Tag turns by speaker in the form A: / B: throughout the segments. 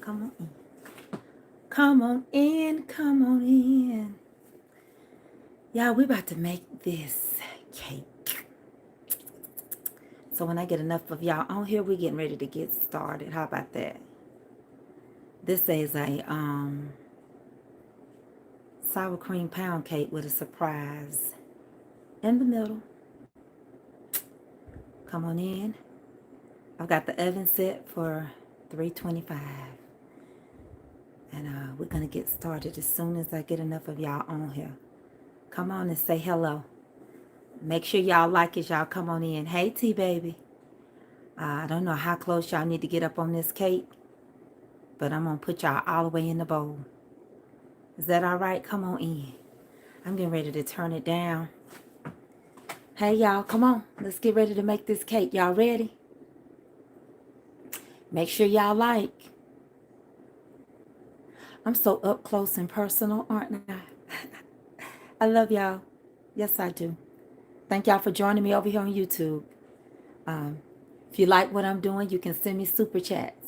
A: Come on in. Come on in. Come on in. Y'all, we about to make this cake. So when I get enough of y'all on here, we getting ready to get started. How about that? This is a sour cream pound cake with a surprise in the middle. Come on in. I've got the oven set for 325. And we're going to get started as soon as I get enough of y'all on here. Come on and say hello. Make sure y'all like it. Y'all come on in. Hey, T-Baby. I don't know how close y'all need to get up on this cake, but I'm going to put y'all all the way in the bowl. Is that all right? Come on in. I'm getting ready to turn it down. Hey, y'all, come on. Let's get ready to make this cake. Y'all ready? Make sure y'all like. I'm so up close and personal, aren't I? I love y'all. Yes, I do. Thank y'all for joining me over here on YouTube. If you like what I'm doing, you can send me super chats.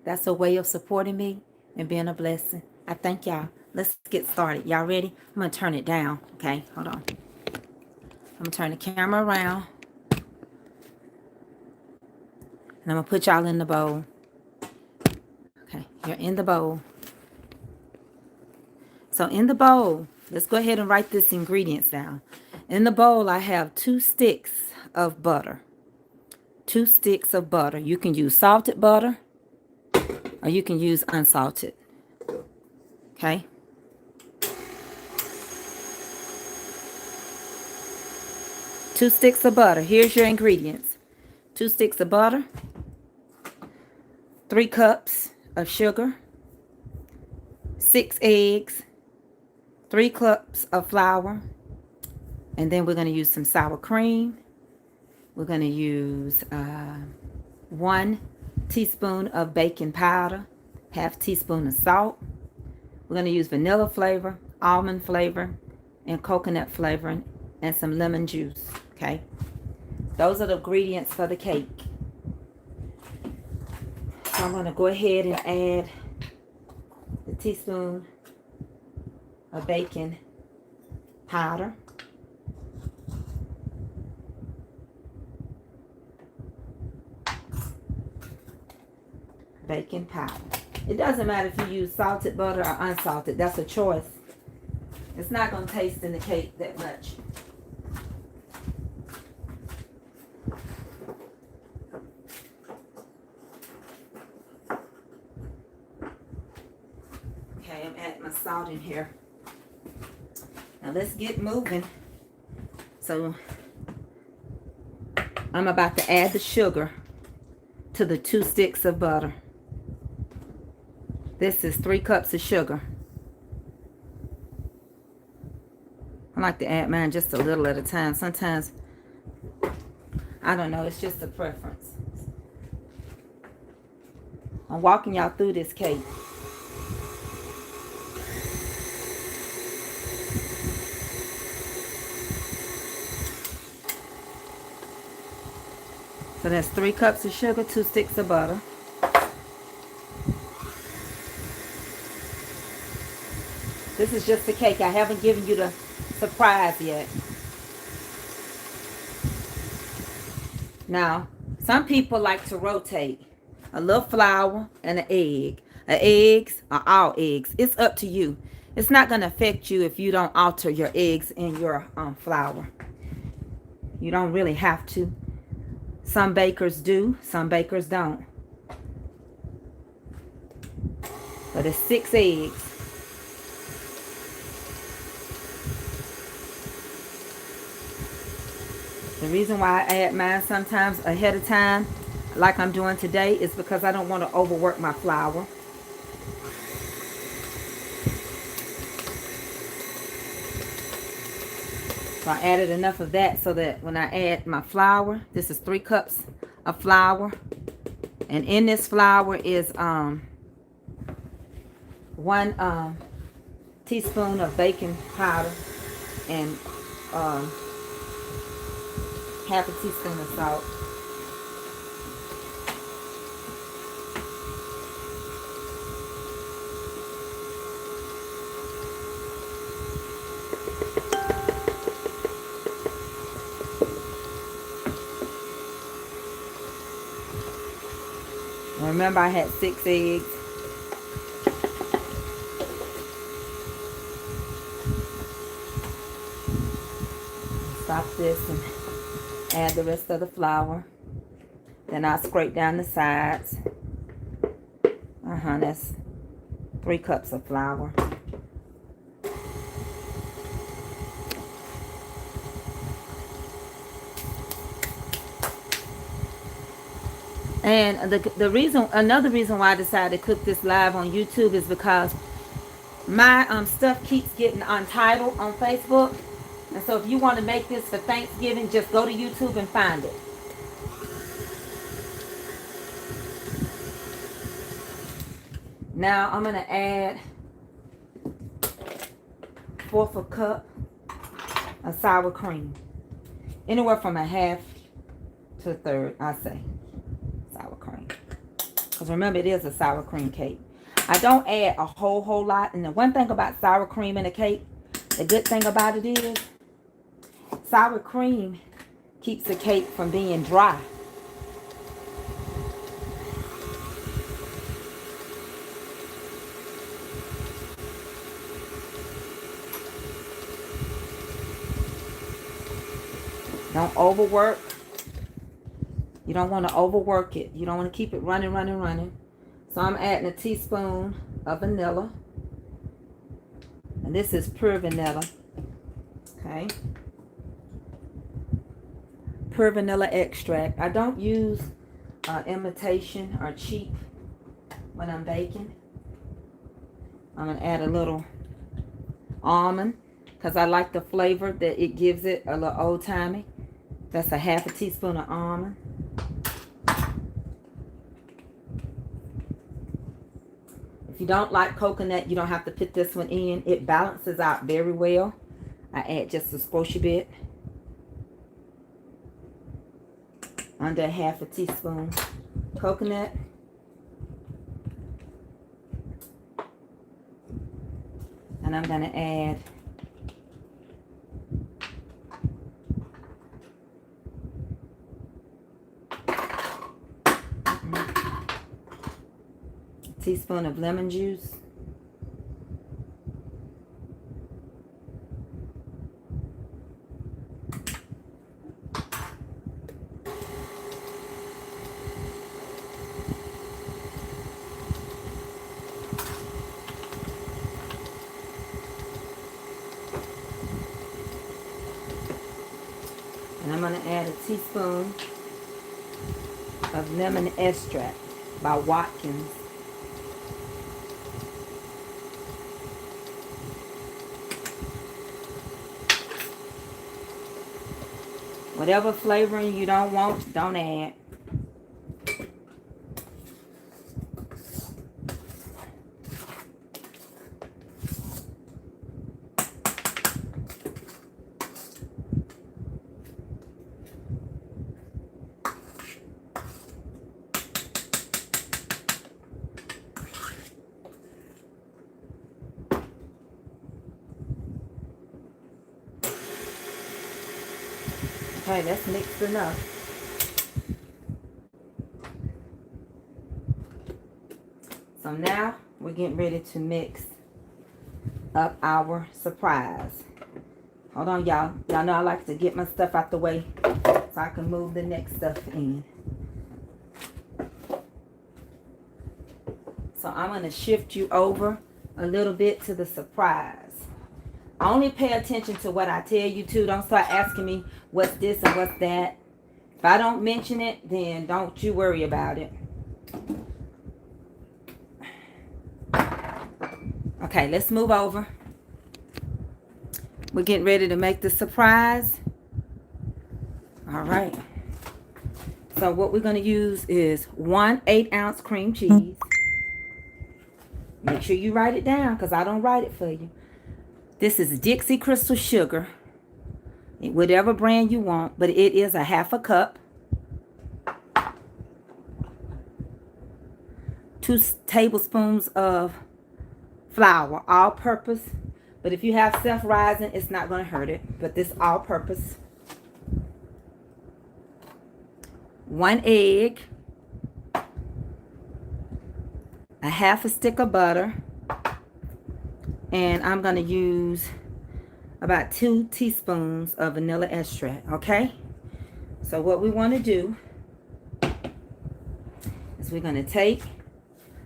A: That's a way of supporting me and being a blessing. I thank y'all. Let's get started. Y'all ready? I'm going to turn it down. Okay, hold on. I'm going to turn the camera around. And I'm going to put y'all in the bowl. Okay, you're in the bowl. So in the bowl, let's go ahead and write this ingredients down. In the bowl, I have 2 sticks of butter. 2 sticks of butter. You can use salted butter or you can use unsalted. Okay. Two sticks of butter. Here's your ingredients. 2 sticks of butter. 3 cups of sugar. 6 eggs. 3 cups of flour. And then we're going to use some sour cream. We're going to use 1 teaspoon of baking powder. 1/2 teaspoon of salt. We're going to use vanilla flavor, almond flavor, and coconut flavoring, and some lemon juice. Okay. Those are the ingredients for the cake. So I'm going to go ahead and add the teaspoon of baking powder. Baking powder. It doesn't matter if you use salted butter or unsalted. That's a choice. It's not going to taste in the cake that much. Okay, I'm adding my salt in here. Now let's get moving. So I'm about to add the sugar to the 2 sticks of butter. This is 3 cups of sugar. I like to add mine just a little at a time. Sometimes, I don't know, it's just a preference. I'm walking y'all through this cake. So that's 3 cups of sugar, 2 sticks of butter. This is just the cake. I haven't given you the surprise yet. Now, some people like to rotate a little flour and an egg. Eggs or all eggs. It's up to you. It's not going to affect you if you don't alter your eggs in your flour. You don't really have to. Some bakers do. Some bakers don't. But it's 6 eggs. The reason why I add mine sometimes ahead of time, like I'm doing today, is because I don't want to overwork my flour. So I added enough of that so that when I add my flour, this is 3 cups of flour. And in this flour is 1 teaspoon of baking powder and 1/2 teaspoon of salt. Remember, I had 6 eggs. Stop this and add the rest of the flour. Then I'll scrape down the sides. That's 3 cups of flour. And another reason why I decided to cook this live on YouTube is because my stuff keeps getting untitled on Facebook. And so if you want to make this for Thanksgiving, just go to YouTube and find it. Now I'm going to add 1/4 cup of sour cream. Anywhere from a half to a third, I say, sour cream. Because remember, it is a sour cream cake. I don't add a whole lot. And the one thing about sour cream in a cake, the good thing about it is, sour cream keeps the cake from being dry. Don't overwork. You don't want to overwork it. You don't want to keep it running. So I'm adding a teaspoon of vanilla. And this is pure vanilla. Okay. Pure vanilla extract. I don't use imitation or cheap when I'm baking. I'm going to add a little almond because I like the flavor that it gives it, a little old-timey. That's a half a teaspoon of almond. If you don't like coconut, you don't have to put this one in. It balances out very well. I add just a squishy bit. Under half a teaspoon coconut. And I'm going to add a teaspoon of lemon juice. And I'm going to add a teaspoon of lemon extract by Watkins. Whatever flavoring you don't want, don't add. Okay, that's mixed enough. So now we're getting ready to mix up our surprise. Hold on, y'all. Y'all know I like to get my stuff out the way so I can move the next stuff in. So I'm going to shift you over a little bit to the surprise. Only pay attention to what I tell you to. Don't start asking me what's this and what's that. If I don't mention it, then don't you worry about it. Okay, let's move over. We're getting ready to make the surprise. All right. So what we're going to use is 1 8-ounce cream cheese. Make sure you write it down because I don't write it for you. This is Dixie Crystal Sugar. Whatever brand you want, but it is a half a cup. 2 tablespoons of flour, all purpose. But if you have self-rising, it's not going to hurt it. But this all purpose. 1 egg. a half a stick of butter, and I'm going to use about 2 teaspoons of vanilla extract, okay? So what we want to do is we're going to take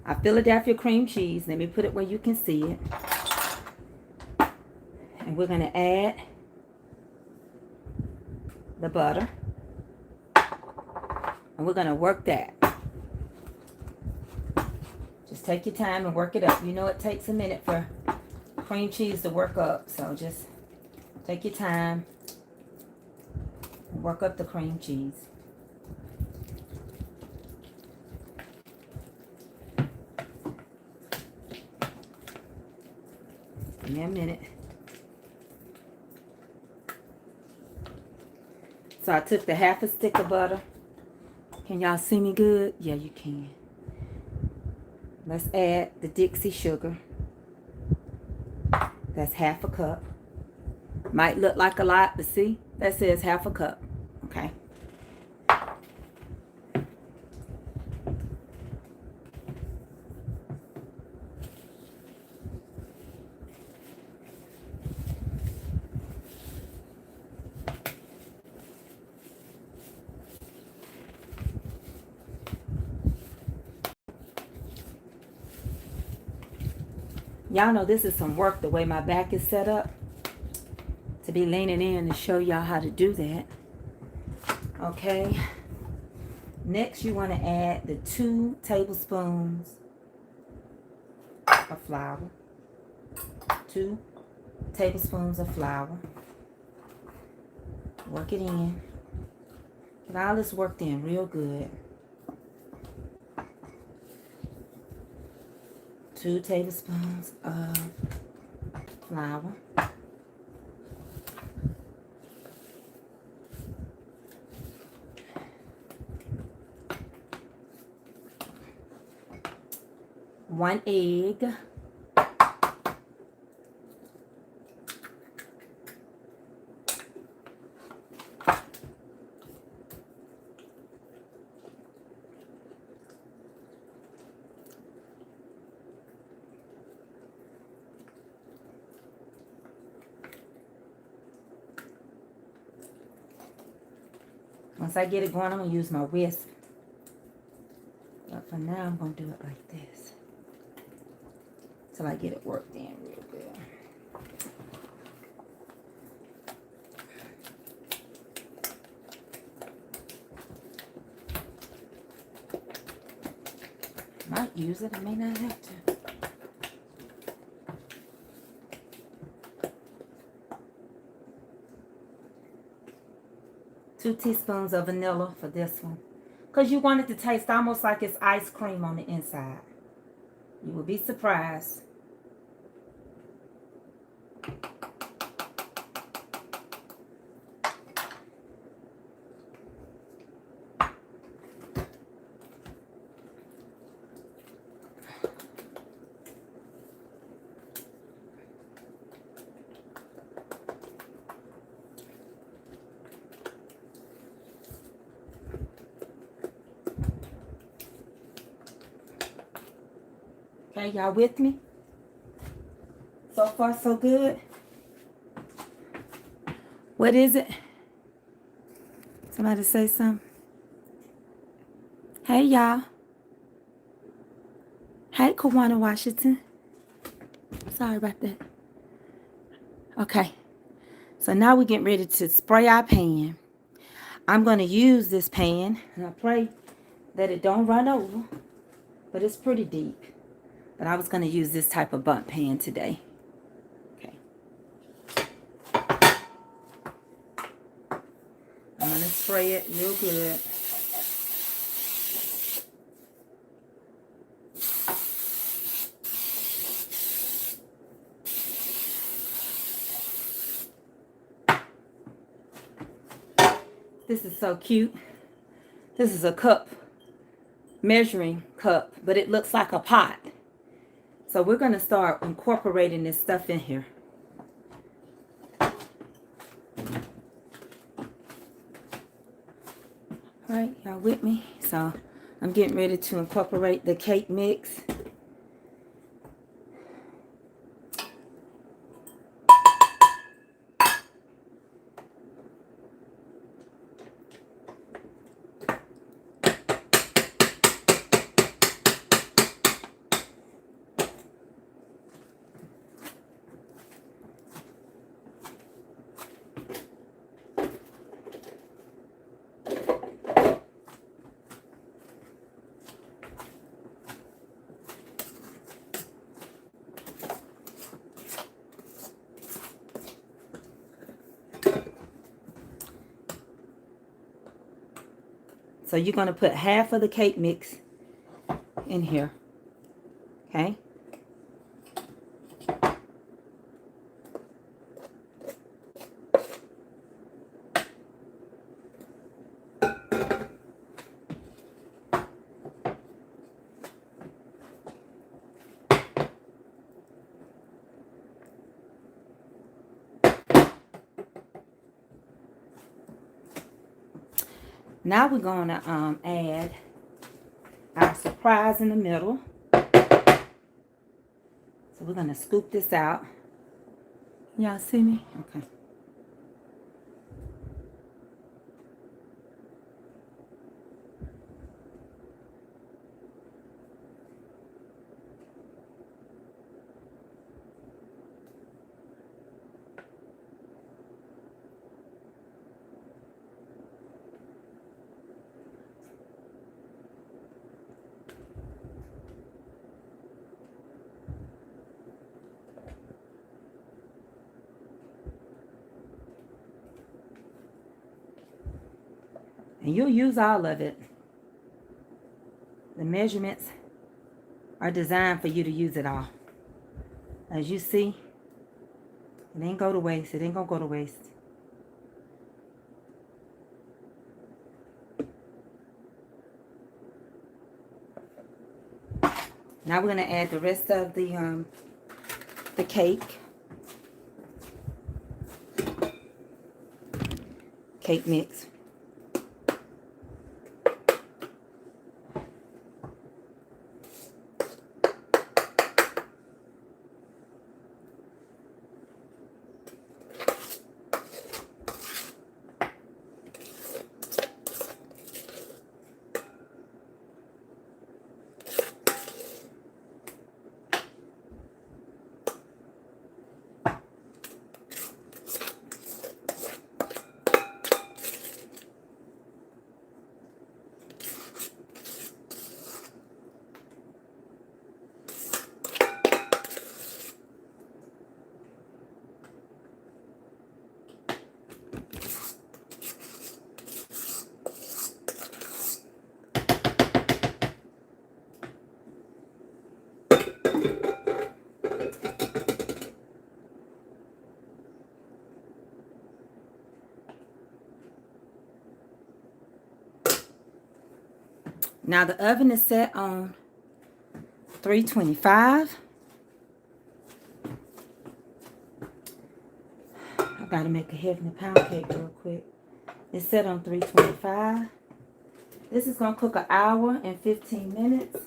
A: our Philadelphia cream cheese. Let me put it where you can see it. And we're going to add the butter. And we're going to work that. Just take your time and work it up. You know it takes a minute for cream cheese to work up. So just take your time and work up the cream cheese. Give me a minute. So I took the half a stick of butter. Can y'all see me good? Yeah, you can. Let's add the Dixie sugar. That's half a cup. Might look like a lot, but see, that says half a cup. Okay. Y'all know this is some work the way my back is set up. To be leaning in to show y'all how to do that. Okay. Next you want to add the 2 tablespoons of flour. 2 tablespoons of flour. Work it in. Get all this worked in real good. 2 tablespoons of flour. One egg. Once I get it going, I'm going to use my whisk. But for now, I'm going to do it like this. Till I get it worked in real good. Might use it, I may not have to. Two teaspoons of vanilla for this one. Because you want it to taste almost like it's ice cream on the inside. You will be surprised. Okay, y'all with me? So far, so good. What is it? Somebody say something. Hey, y'all. Hey, Kawana Washington. Sorry about that. Okay. So now we're getting ready to spray our pan. I'm going to use this pan, and I pray that it don't run over, but it's pretty deep. But I was going to use this type of bundt pan today. Okay. I'm going to spray it real good. This is so cute. This is a cup, measuring cup, but it looks like a pot. So we're going to start incorporating this stuff in here. All right, y'all with me? So I'm getting ready to incorporate the cake mix So you're going to put half of the cake mix in here. Okay. Now we're going to add our surprise in the middle. So we're going to scoop this out. Y'all see me? Okay. And you'll use all of it. The measurements are designed for you to use it all. As you see, it ain't go to waste. It ain't gonna go to waste. Now we're gonna add the rest of the cake mix. Now the oven is set on 325. I gotta make a heavenly pound cake real quick. It's set on 325. This is gonna cook 1 hour and 15 minutes.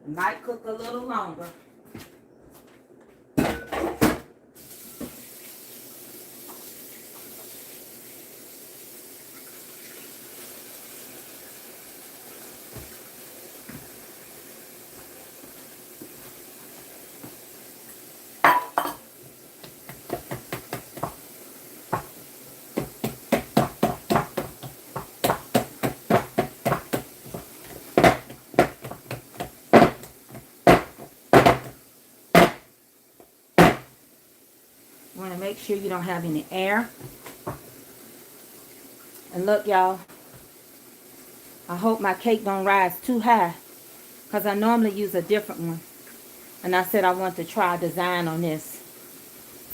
A: It might cook a little longer. You want to make sure you don't have any air. And look, y'all, I hope my cake don't rise too high, because I normally use a different one. And I said I want to try a design on this.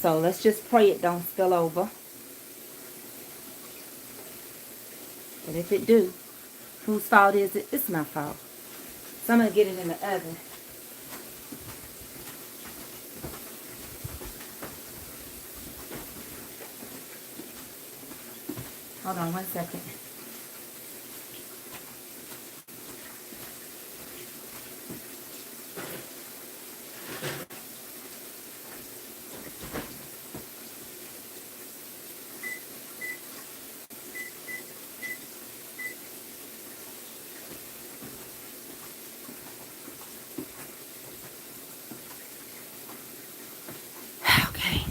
A: So let's just pray it don't spill over. But if it do, whose fault is it? It's my fault. So I'm going to get it in the oven. Hold on 1 second. Okay.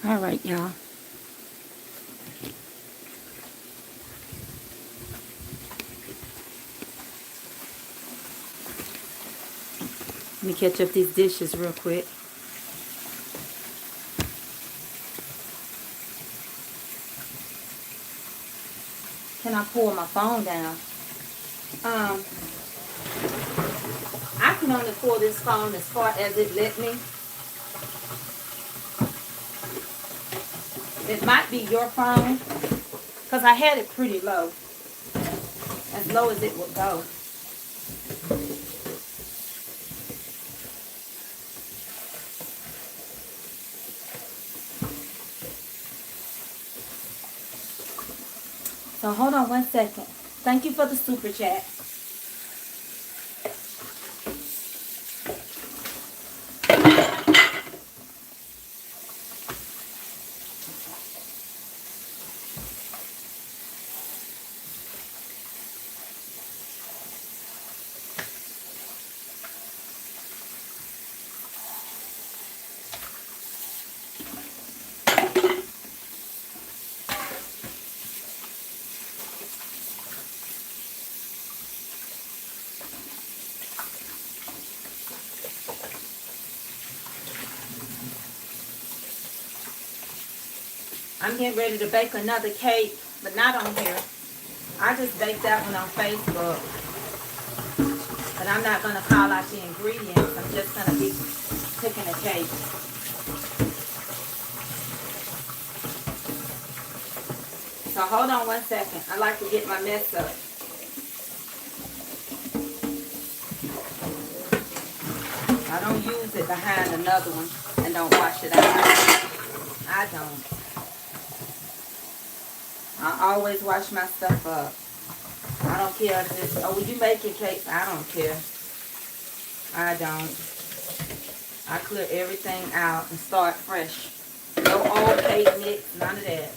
A: All right, y'all. Let me catch up these dishes real quick. can I pull my phone down? Um, I can only pull this phone as far as it let me. It might be your phone, because I had it pretty low, as low as it would go. So hold on 1 second. Thank you for the super chat. I'm getting ready to bake another cake, but not on here. I just baked that one on Facebook. But I'm not going to call out the ingredients. I'm just going to be cooking a cake. So hold on 1 second. I like to get my mess up. I don't use it behind another one and don't wash it out. I don't. I always wash my stuff up. I don't care if it's, oh, you making cakes? I don't care. I don't. I clear everything out and start fresh. No old cake mix, none of that.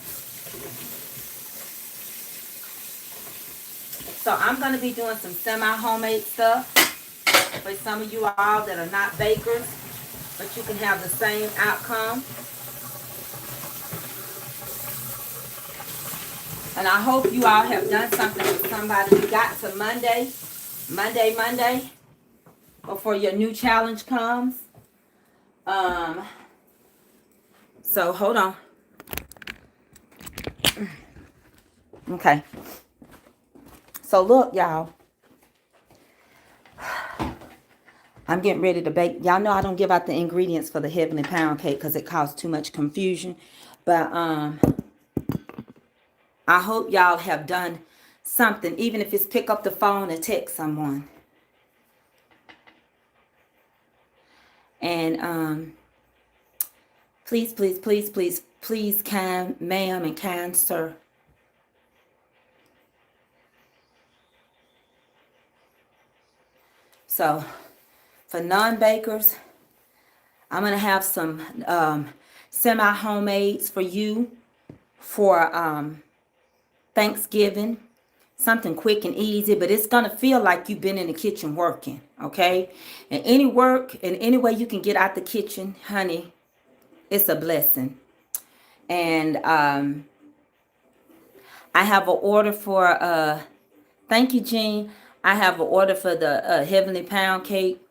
A: So I'm going to be doing some semi-homemade stuff for some of you all that are not bakers, but you can have the same outcome. And I hope you all have done something with somebody. You got to Monday, before your new challenge comes. So hold on. Okay. So look, y'all. I'm getting ready to bake. Y'all know I don't give out the ingredients for the heavenly pound cake because it causes too much confusion. But I hope y'all have done something, even if it's pick up the phone and text someone. And please, please, please, please, please, kind ma'am and kind sir, so for non-bakers, I'm going to have some semi-homemades for you for Thanksgiving. Something quick and easy, but it's going to feel like you've been in the kitchen working, okay? And any work and any way you can get out the kitchen, honey, it's a blessing. And I have an order for, thank you, Jean. I have an order for the heavenly pound cake.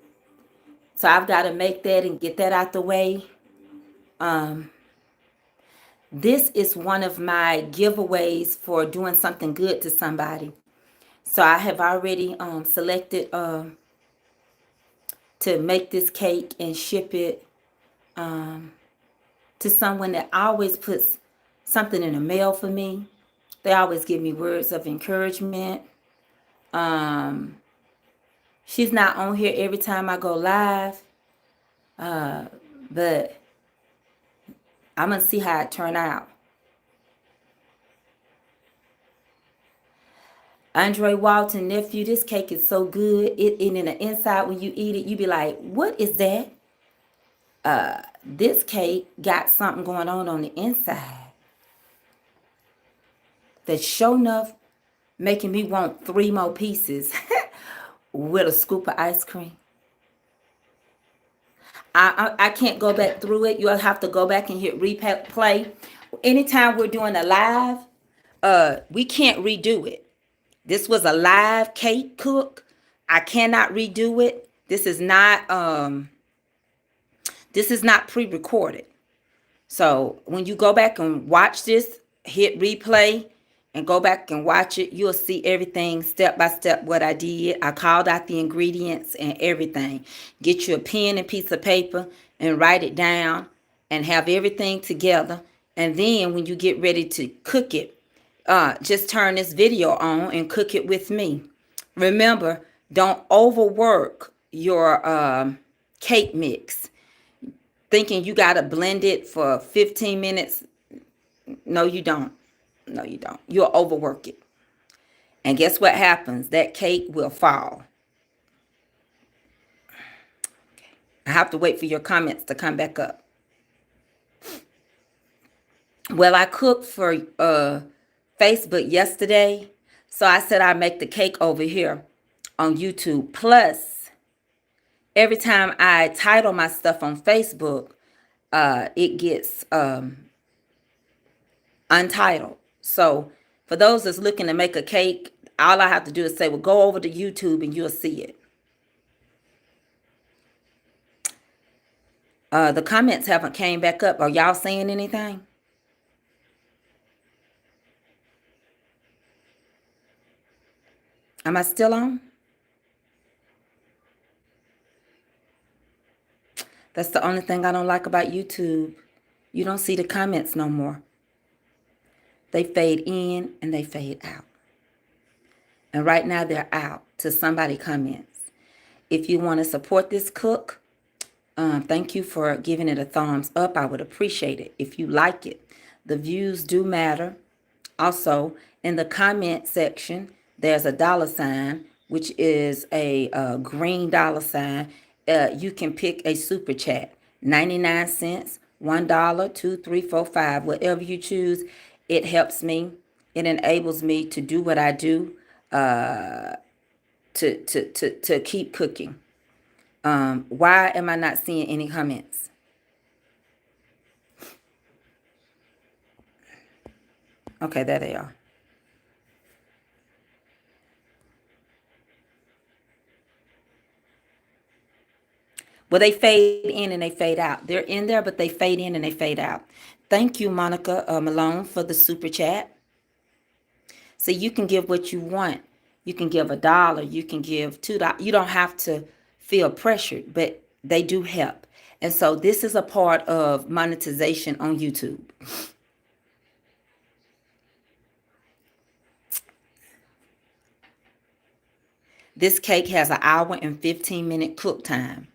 A: So I've got to make that and get that out the way. This is one of my giveaways for doing something good to somebody. So I have already selected to make this cake and ship it to someone that always puts something in the mail for me. They always give me words of encouragement. She's not on here every time I go live, but I'm going to see how it turn out. Andre Walton, nephew, this cake is so good. It in the inside, when you eat it, you be like, what is that? This cake got something going on the inside that's sure enough making me want 3 more pieces with a scoop of ice cream. I can't go back through it. You'll have to go back and hit replay. Anytime we're doing a live, we can't redo it. This was a live cake cook. I cannot redo it. This is not pre-recorded. So when you go back and watch this, hit replay, and go back and watch it, you'll see everything step by step what I did. I called out the ingredients and everything. Get you a pen and piece of paper and write it down and have everything together. And then when you get ready to cook it, just turn this video on and cook it with me. Remember, don't overwork your cake mix. Thinking you got to blend it for 15 minutes. No, you don't. No, you don't. You'll overwork it. And guess what happens? That cake will fall. I have to wait for your comments to come back up. Well, I cooked for Facebook yesterday. So I said I'd make the cake over here on YouTube. Plus, every time I title my stuff on Facebook, it gets untitled. So for those that's looking to make a cake, all I have to do is say, well, go over to YouTube and you'll see it. The comments haven't came back up. Are y'all saying anything? Am I still on? That's the only thing I don't like about YouTube. You don't see the comments no more. They fade in and they fade out. And right now they're out till somebody comments. If you want to support this cook, thank you for giving it a thumbs up. I would appreciate it if you like it. The views do matter. Also, in the comment section, there's a $sign, which is a green $sign. You can pick a super chat, 99 cents, $1, 2, 3, 4, 5, whatever you choose. It helps me. It enables me to do what I do, to keep cooking. Why am I not seeing any comments? Okay, there they are. Well, they fade in and they fade out. They're in there, but they fade in and they fade out. Thank you, Monica Malone, for the super chat. So you can give what you want. You can give $1. You can give $2. You don't have to feel pressured, but they do help. And so this is a part of monetization on YouTube. This cake has an hour and 15-minute cook time.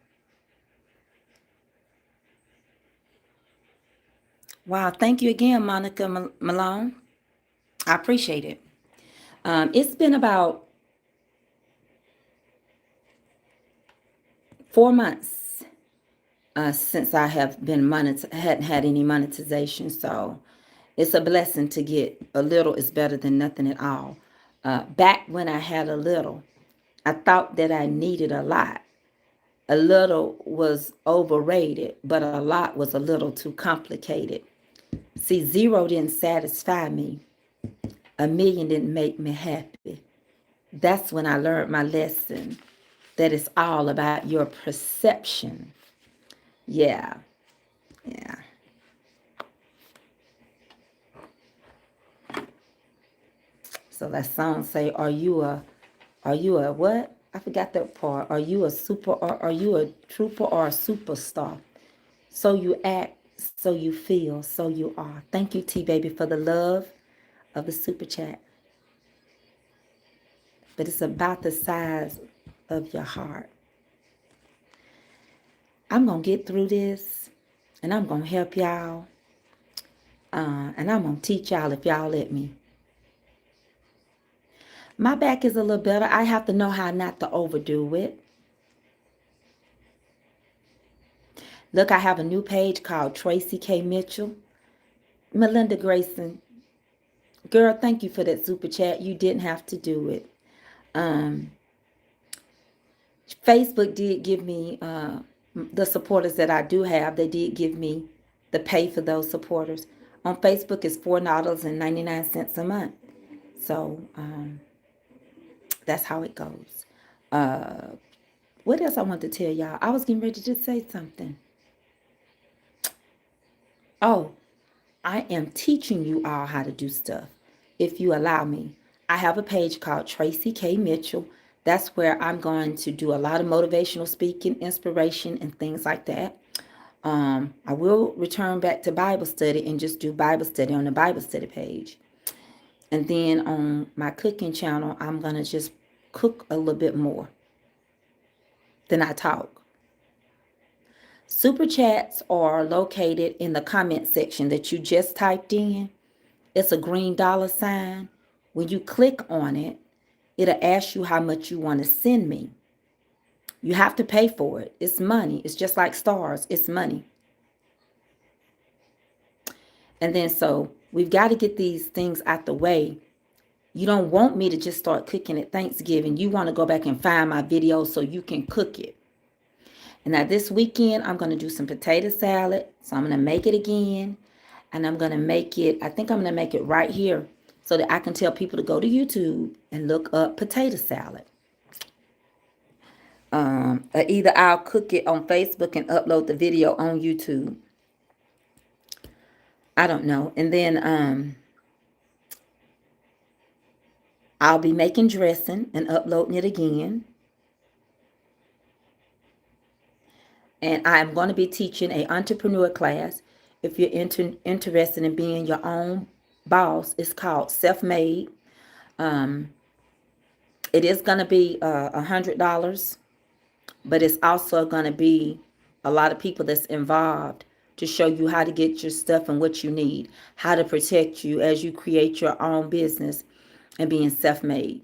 A: Wow, thank you again, Monica Malone. I appreciate it. It's been about 4 months since I have been hadn't had any monetization. So it's a blessing to get a little is better than nothing at all. Back when I had a little, I thought that I needed a lot. A little was overrated, but a lot was a little too complicated. See, zero didn't satisfy me. A million didn't make me happy. That's when I learned my lesson that it's all about your perception. Yeah, yeah. So that song say, are you a what? I forgot that part. Are you a super, or are you a trooper or a superstar? So you act, so you feel, so you are. Thank you, T Baby, for the love of the super chat. But it's about the size of your heart. I'm going to get through this, and I'm going to help y'all, and I'm going to teach y'all if y'all let me. My back is a little better. I have to know how not to overdo it. Look, I have a new page called Tracy K. Mitchell. Melinda Grayson, girl, thank you for that super chat. You didn't have to do it. Facebook did give me the supporters that I do have. They did give me the pay for those supporters. On Facebook, it's $4.99 a month. So that's how it goes. What else I want to tell y'all? I was getting ready to say something. Oh, I am teaching you all how to do stuff. if you allow me. I have a page called Tracy K. Mitchell. That's where I'm going to do a lot of motivational speaking, inspiration, and things like that. I will return back to Bible study and just do Bible study on the Bible study page. And then on my cooking channel, I'm going to just cook a little bit more than I talk. Super chats are located in the comment section that you just typed in. It's a green dollar sign. When you click on it, it'll ask you how much you want to send me. You have to pay for it. It's money. It's just like stars. It's money. And then so we've got to get these things out the way. You don't want me to just start cooking at Thanksgiving. You want to go back and find my videos so you can cook it. And now this weekend, I'm going to do some potato salad. So I'm going to make it again. And I'm going to make it, I think I'm going to make it right here so that I can tell people to go to YouTube and look up potato salad. Either I'll cook it on Facebook and upload the video on YouTube. I don't know. And then I'll be making dressing and uploading it again. And I'm going to be teaching an entrepreneur class. If you're interested in being your own boss, it's called Self-Made. It is going to be $100, but it's also going to be a lot of people that's involved to show you how to get your stuff and what you need, how to protect you as you create your own business and being self-made.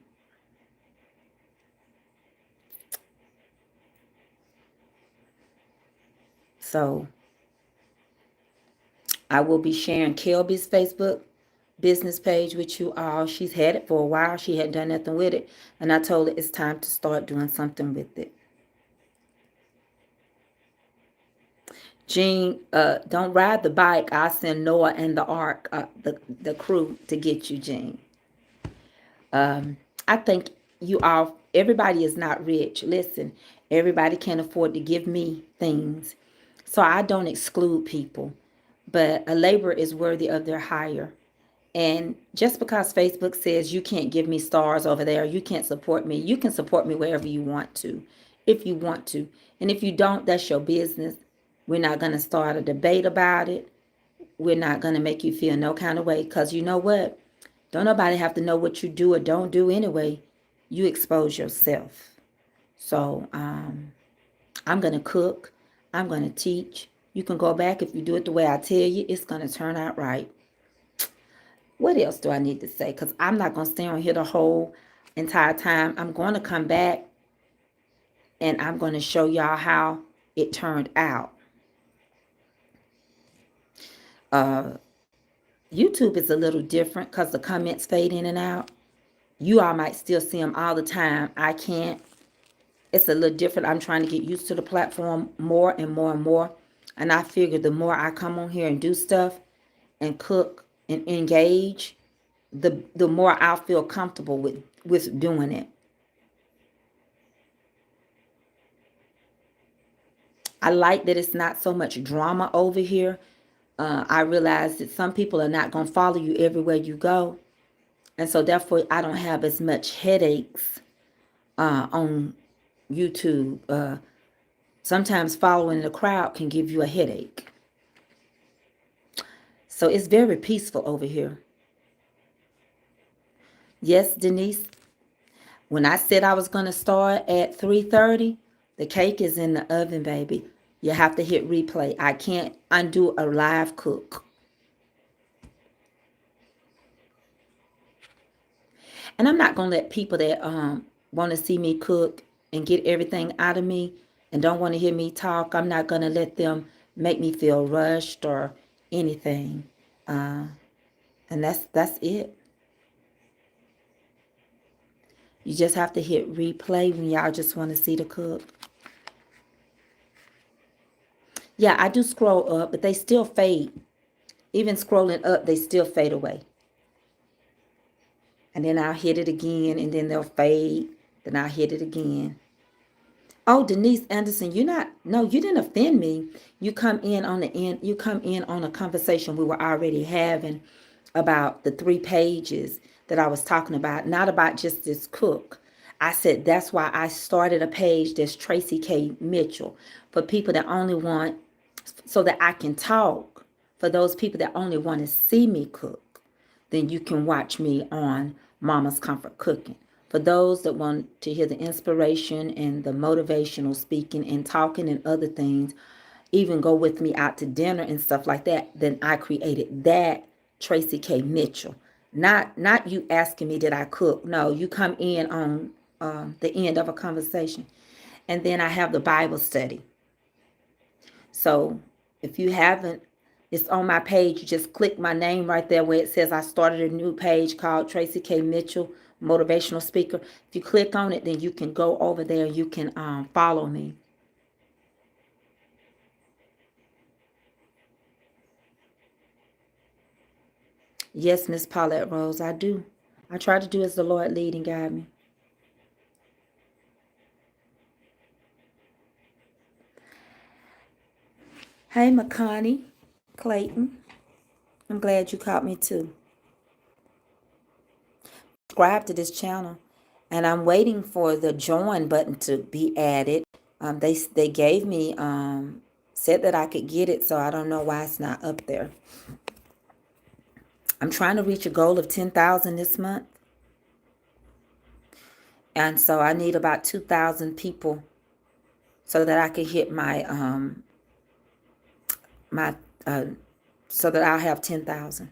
A: So I will be sharing Kelby's Facebook business page with you all. She's had it for a while. She hadn't done nothing with it. And I told her it's time to start doing something with it. Jean, don't ride the bike. I'll send Noah and the Ark, the crew to get you, Jean. I think you all, everybody is not rich. Listen, everybody can't afford to give me things. So I don't exclude people. But a laborer is worthy of their hire. And just because Facebook says you can't give me stars over there, you can't support me, you can support me wherever you want to, if you want to. And if you don't, that's your business. We're not going to start a debate about it. We're not going to make you feel no kind of way, because you know what? Don't nobody have to know what you do or don't do anyway. You expose yourself. So I'm going to cook. I'm going to teach. You can go back. If you do it the way I tell you, it's going to turn out right. What else do I need to say? Because I'm not going to stay on here the whole entire time. I'm going to come back and I'm going to show y'all how it turned out. YouTube is a little different because the comments fade in and out. You all might still see them all the time. I can't. It's a little different. I'm trying to get used to the platform more and more and more. And I figure the more I come on here and do stuff and cook and engage, the more I'll feel comfortable with doing it. I like that it's not so much drama over here. I realize that some people are not going to follow you everywhere you go. And so therefore, I don't have as much headaches on YouTube. Sometimes following the crowd can give you a headache. So it's very peaceful over here. Yes, Denise, when I said I was going to start at 3:30, the cake is in the oven, baby. You have to hit replay. I can't undo a live cook. And I'm not going to let people that want to see me cook and get everything out of me and don't want to hear me talk, I'm not going to let them make me feel rushed or anything. And that's it. You just have to hit replay when y'all just want to see the cook. Yeah, I do scroll up, but they still fade. Even scrolling up, they still fade away. And then I'll hit it again, and then they'll fade. Then I'll hit it again. Oh, Denise Anderson, you didn't offend me. You come in on a conversation we were already having, about the 3 pages that I was talking about, not about just this cook. I said that's why I started a page that's Tracy K. Mitchell for people that only want, so that I can talk. For those people that only want to see me cook, then you can watch me on Mama's Comfort Cooking. For those that want to hear the inspiration and the motivational speaking and talking and other things, even go with me out to dinner and stuff like that, then I created that Tracy K. Mitchell. Not you asking me did I cook. No, you come in on the end of a conversation. And then I have the Bible study. So if you haven't, it's on my page. You just click my name right there where it says I started a new page called Tracy K. Mitchell, motivational speaker. If you click on it, then you can go over there. You can follow me. Yes, Miss Paulette Rose, I do. I try to do as the Lord lead and guide me. Hey, McConnie Clayton. I'm glad you caught me too. Subscribe to this channel, and I'm waiting for the join button to be added. They gave me said that I could get it, so I don't know why it's not up there. I'm trying to reach a goal of 10,000 this month, and so I need about 2,000 people so that I can hit my so that I'll have 10,000.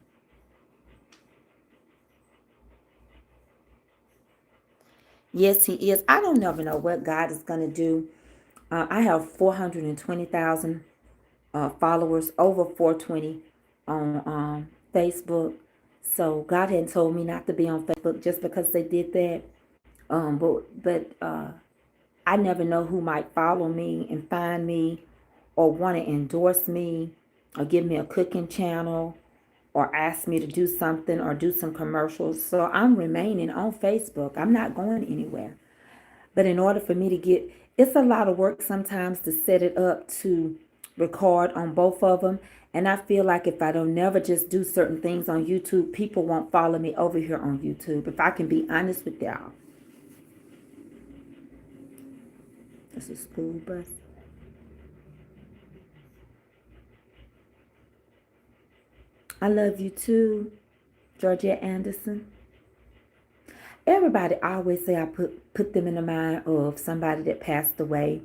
A: Yes, he is. I don't never know what God is going to do. I have 420,000 followers, over 420 on Facebook. So God hadn't told me not to be on Facebook just because they did that. But I never know who might follow me and find me or want to endorse me or give me a cooking channel or ask me to do something or do some commercials. So I'm remaining on Facebook. I'm not going anywhere. But in order for me to get, it's a lot of work sometimes to set it up to record on both of them. And I feel like if I don't never just do certain things on YouTube, people won't follow me over here on YouTube. If I can be honest with y'all. That's a school bus. I love you too, Georgette Anderson. Everybody always say I put them in the mind of somebody that passed away,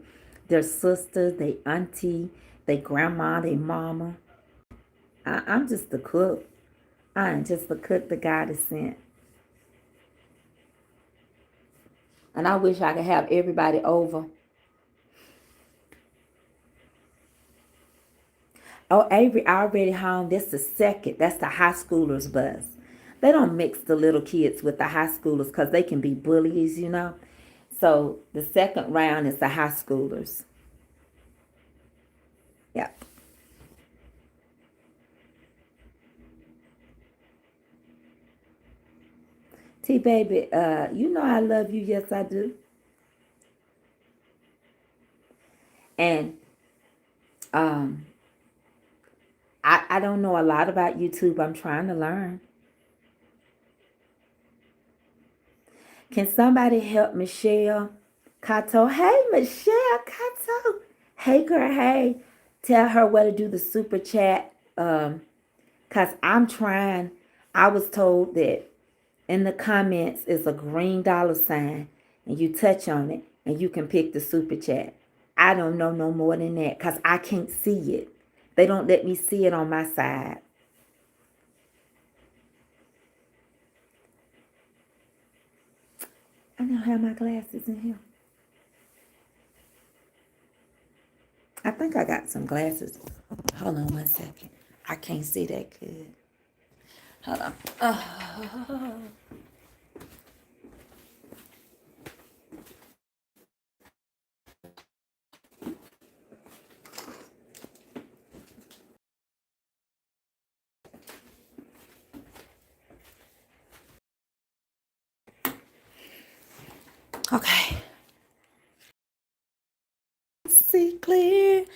A: their sister, their auntie, their grandma, their mama. I'm just the cook. I am just the cook that God has sent. And I wish I could have everybody over. Oh, Avery already home. That's the second. That's the high schoolers bus. They don't mix the little kids with the high schoolers because they can be bullies, you know. So the second round is the high schoolers. Yep. T baby, you know I love you. Yes, I do. And um, I don't know a lot about YouTube. I'm trying to learn. Can somebody help Michelle Cato? Hey, Michelle Cato. Hey, girl. Hey, tell her where to do the super chat. Cause I'm trying. I was told that in the comments is a green dollar sign, and you touch on it, and you can pick the super chat. I don't know no more than that, cause I can't see it. They don't let me see it on my side. I don't have my glasses in here. I think I got some glasses. Hold on 1 second. I can't see that good. Hold on. Okay. See clearly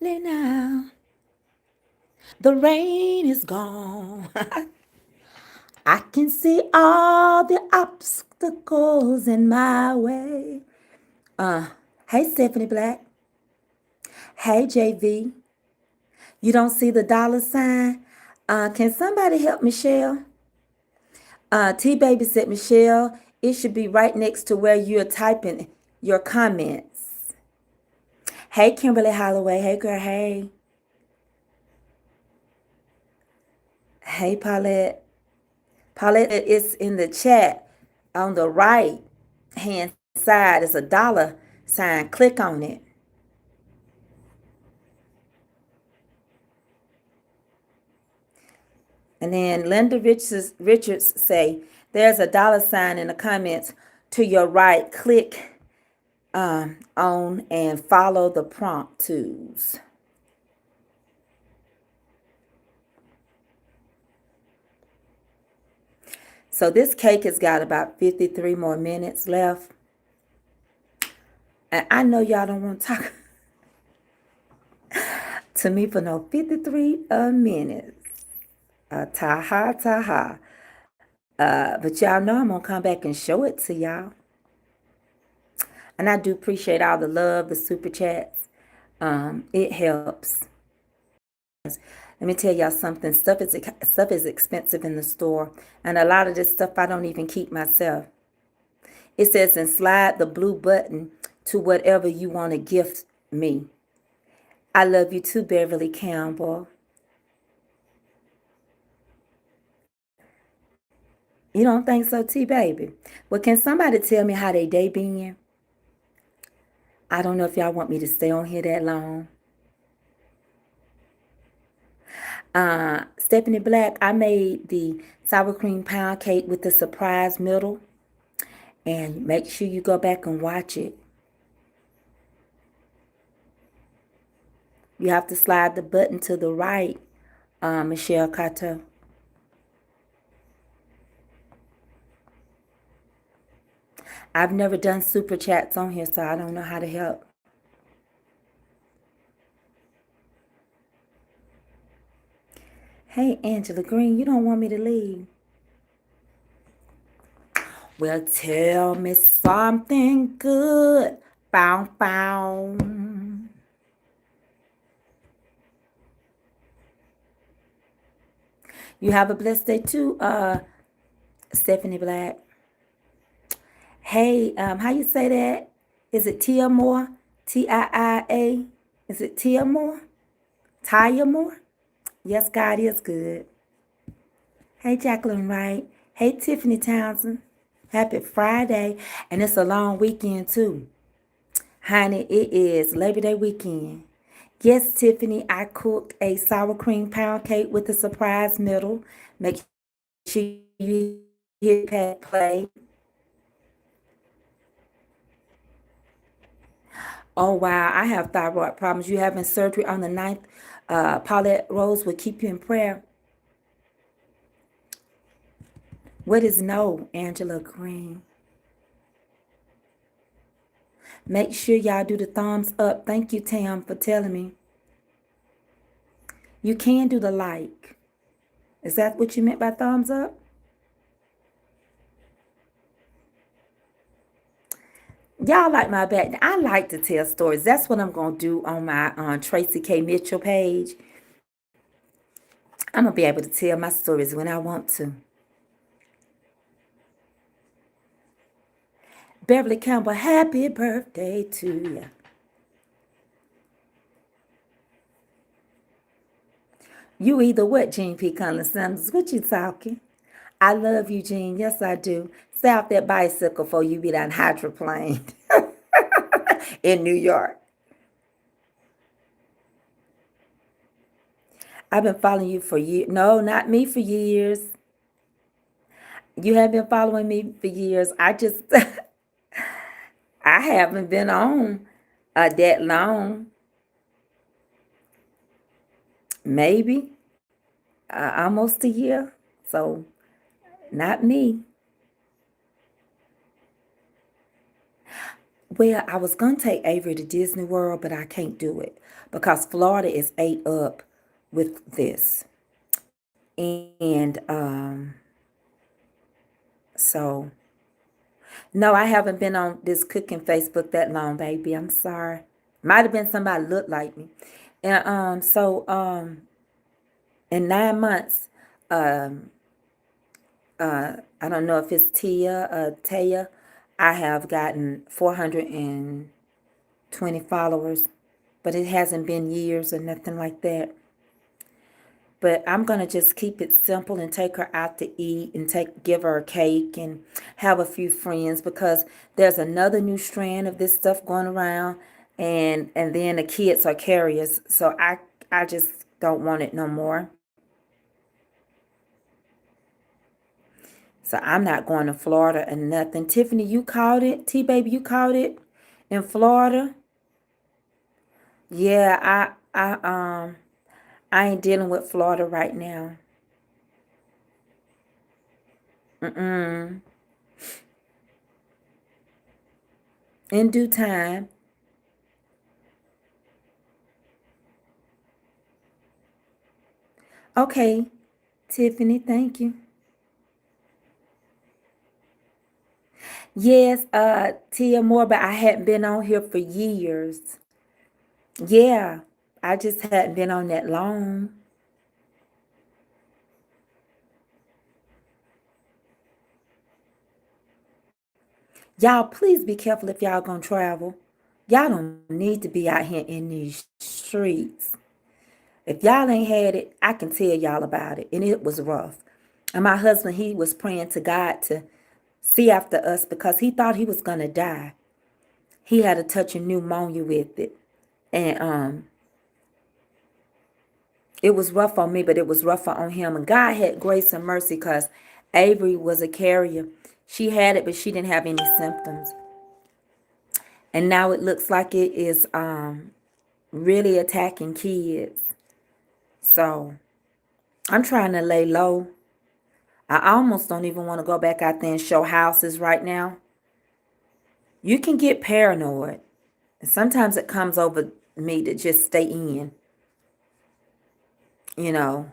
A: now. The rain is gone. I can see all the obstacles in my way. Uh, hey, Stephanie Black. Hey, JV. You don't see the dollar sign? Can somebody help Michelle? T Baby said, Michelle, it should be right next to where you're typing your comments. Hey, Kimberly Holloway. Hey, girl. Hey. Hey, Paulette. Paulette, it's in the chat on the right hand side. It's a dollar sign. Click on it. And then Linda Richards say, there's a dollar sign in the comments to your right. Click on and follow the prompt tools. So this cake has got about 53 more minutes left. And I know y'all don't want to talk to me for no 53 minutes. Taha, taha. But y'all know I'm going to come back and show it to y'all. And I do appreciate all the love, the super chats. It helps. Let me tell y'all something. Stuff is expensive in the store. And a lot of this stuff I don't even keep myself. It says, and slide the blue button to whatever you want to gift me. I love you too, Beverly Campbell. You don't think so, T-Baby? Well, can somebody tell me how they day been? I don't know if y'all want me to stay on here that long. Stephanie Black, I made the sour cream pound cake with the surprise middle. And make sure you go back and watch it. You have to slide the button to the right, Michelle Cato. I've never done super chats on here, so I don't know how to help. Hey, Angela Green, you don't want me to leave. Well, tell me something good. Bow, bow. You have a blessed day too, Stephanie Black. Hey, how you say that? Is it Tia Moore? T-I-I-A? Is it Tia Moore? Tia Moore? Yes, God is good. Hey, Jacqueline Wright. Hey, Tiffany Townsend. Happy Friday. And it's a long weekend, too. Honey, it is Labor Day weekend. Yes, Tiffany, I cooked a sour cream pound cake with a surprise middle. Make sure you hit that play. Oh, wow, I have thyroid problems. You having surgery on the 9th. Paulette Rose will keep you in prayer. What is no, Angela Green? Make sure y'all do the thumbs up. Thank you, Tam, for telling me. You can do the like. Is that what you meant by thumbs up? Y'all like my back. I like to tell stories. That's what I'm going to do on my Tracy K. Mitchell page. I'm going to be able to tell my stories when I want to. Beverly Campbell, happy birthday to you. You either what, Jean P. Collins Sanders? What you talking? I love you, Jean. Yes, I do. Stay off that bicycle before you be that hydroplane in New York. I've been following you for years. No, not me for years. You have been following me for years. I just, I haven't been on that long. Maybe almost a year. So, not me. Well, I was going to take Avery to Disney World, but I can't do it because Florida is ate up with this. And So, no, I haven't been on this cooking Facebook that long, baby. I'm sorry. Might have been somebody looked like me. And in 9 months, um, I don't know if it's Taya, I have gotten 420 followers, but it hasn't been years or nothing like that. But I'm gonna just keep it simple and take her out to eat and give her a cake and have a few friends, because there's another new strand of this stuff going around, and then the kids are carriers, so I just don't want it no more. So I'm not going to Florida or nothing. Tiffany, you caught it. T baby, you caught it in Florida. Yeah, I ain't dealing with Florida right now. Mm-mm. In due time. Okay, Tiffany, thank you. Yes, Tia Moore, but I hadn't been on here for years. Yeah, I just hadn't been on that long. Y'all, please be careful if y'all gonna travel. Y'all don't need to be out here in these streets. If y'all ain't had it, I can tell y'all about it. And it was rough. And my husband, he was praying to God to see after us because he thought he was gonna die. He had a touch of pneumonia with it. And it was rough on me, but it was rougher on him. And God had grace and mercy because Avery was a carrier. She had it, but she didn't have any symptoms. And now it looks like it is really attacking kids. So I'm trying to lay low. I almost don't even want to go back out there and show houses right now. You can get paranoid. And sometimes it comes over me to just stay in, you know.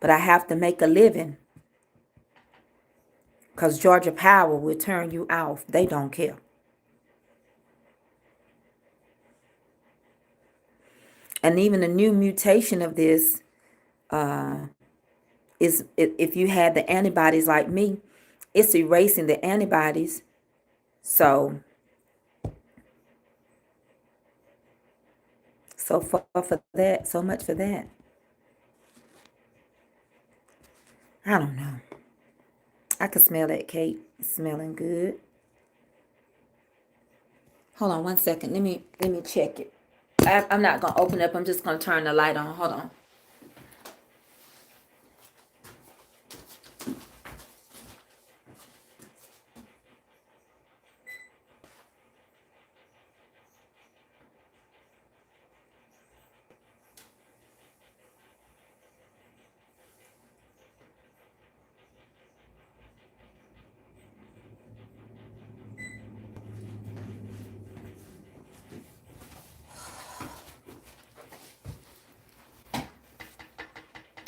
A: But I have to make a living because Georgia Power will turn you off. They don't care. And even a new mutation of this is, if you had the antibodies like me, it's erasing the antibodies. So far for that, so much for that. I don't know. I can smell that cake. It's smelling good. Hold on 1 second. Let me check it. I'm not gonna open up. I'm just gonna turn the light on. Hold on.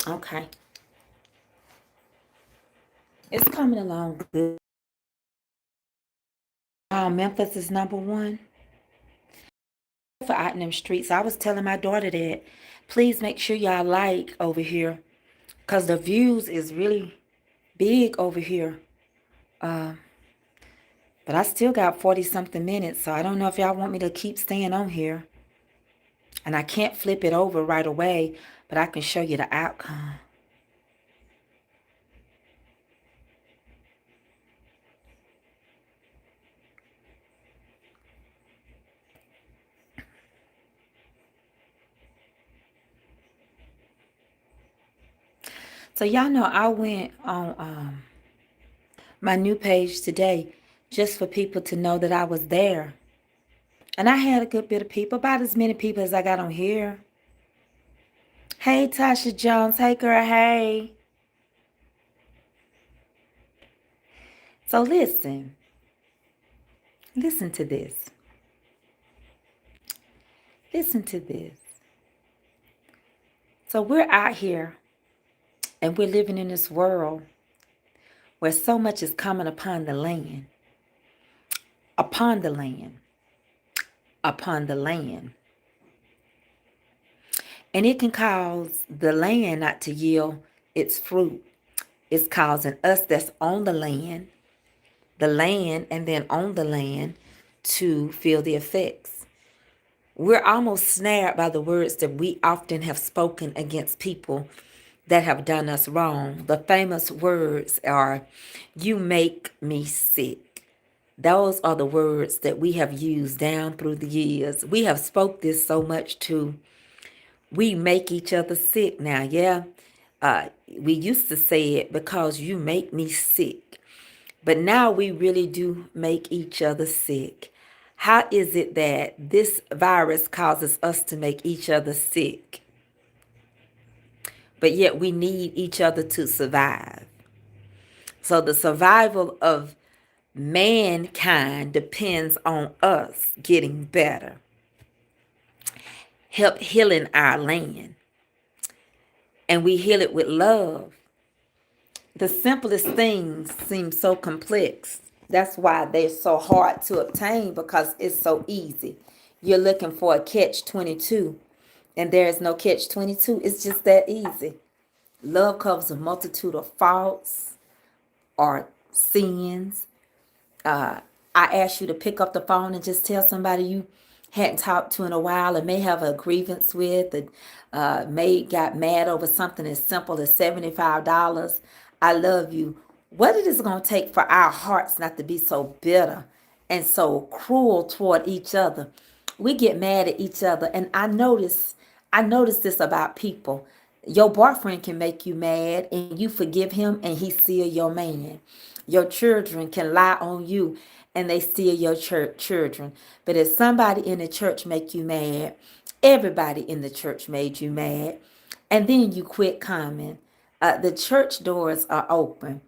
A: Okay. It's coming along good. Memphis is number one for out in them streets. I was telling my daughter that please make sure y'all like over here, cause the views is really big over here. But I still got 40 something minutes, so I don't know if y'all want me to keep staying on here. And I can't flip it over right away, but I can show you the outcome. So y'all know I went on my new page today just for people to know that I was there. And I had a good bit of people, about as many people as I got on here. Hey, Tasha Jones. Hey, girl. Hey. So listen. Listen to this. Listen to this. So we're out here and we're living in this world where so much is coming upon the land, upon the land. And it can cause the land not to yield its fruit. It's causing us that's on the land, and then on the land to feel the effects. We're almost snared by the words that we often have spoken against people that have done us wrong. The famous words are, "You make me sick." Those are the words that we have used down through the years. We have spoke this so much too. We make each other sick now. Yeah, we used to say it, "Because you make me sick." But now we really do make each other sick. How is it that this virus causes us to make each other sick, but yet we need each other to survive? So the survival of mankind depends on us getting better, help healing our land, and we heal it with love. The simplest things seem so complex. That's why they're so hard to obtain, because it's so easy. You're looking for a catch 22, and there is no catch 22. It's just that easy. Love covers a multitude of faults or sins. I ask you to pick up the phone and just tell somebody you hadn't talked to in a while, and may have a grievance with, and may got mad over something as simple as $75. I love you. What it is going to take for our hearts not to be so bitter and so cruel toward each other. We get mad at each other, and I notice this about people. Your boyfriend can make you mad and you forgive him, and he's still your man. Your children can lie on you and they still your children. But if somebody in the church make you mad, everybody in the church made you mad, and then you quit coming, the church doors are open.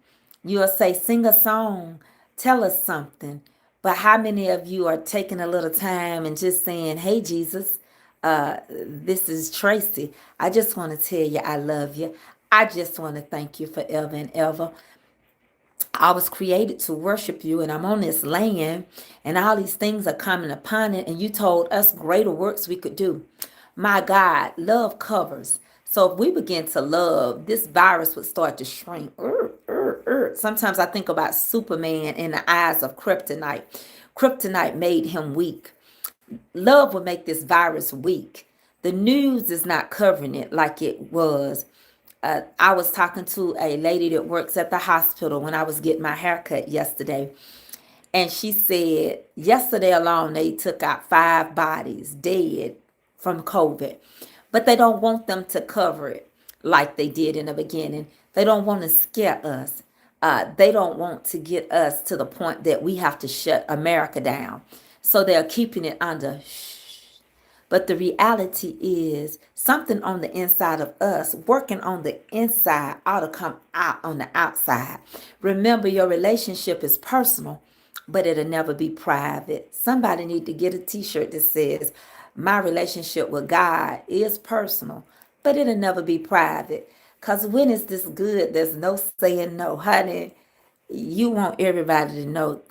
A: You'll say, "Sing a song, tell us something." But how many of you are taking a little time and just saying, "Hey, Jesus, this is Tracy. I just want to tell you I love you. I just want to thank you forever and ever. I was created to worship you, and I'm on this land, and all these things are coming upon it, and you told us greater works we could do." My God, love covers. So if we begin to love, this virus would start to shrink. Sometimes I think about Superman in the eyes of kryptonite. Kryptonite made him weak. Love would make this virus weak. The news is not covering it like it was. I was talking to a lady that works at the hospital when I was getting my haircut yesterday. And she said yesterday alone, they took out 5 bodies dead from COVID. But they don't want them to cover it like they did in the beginning. They don't want to scare us. They don't want to get us to the point that we have to shut America down. So they're keeping it under shh. But the reality is something on the inside of us, working on the inside, ought to come out on the outside. Remember, your relationship is personal, but it'll never be private. Somebody need to get a t-shirt that says, "My relationship with God is personal, but it'll never be private." Because when it's this good, there's no saying no. Honey, you want everybody to know,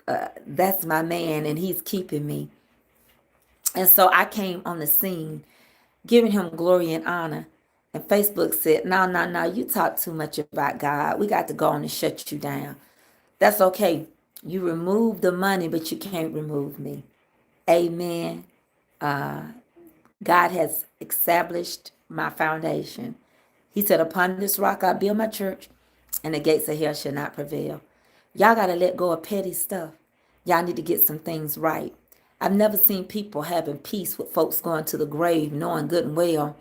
A: that's my man and he's keeping me. And so I came on the scene giving him glory and honor. And Facebook said, "No, no, no, you talk too much about God. We got to go on and shut you down." That's okay. You remove the money, but you can't remove me. Amen. God has established my foundation. He said, "Upon this rock I build my church, and the gates of hell shall not prevail." Y'all got to let go of petty stuff. Y'all need to get some things right. I've never seen people having peace with folks going to the grave, knowing good and well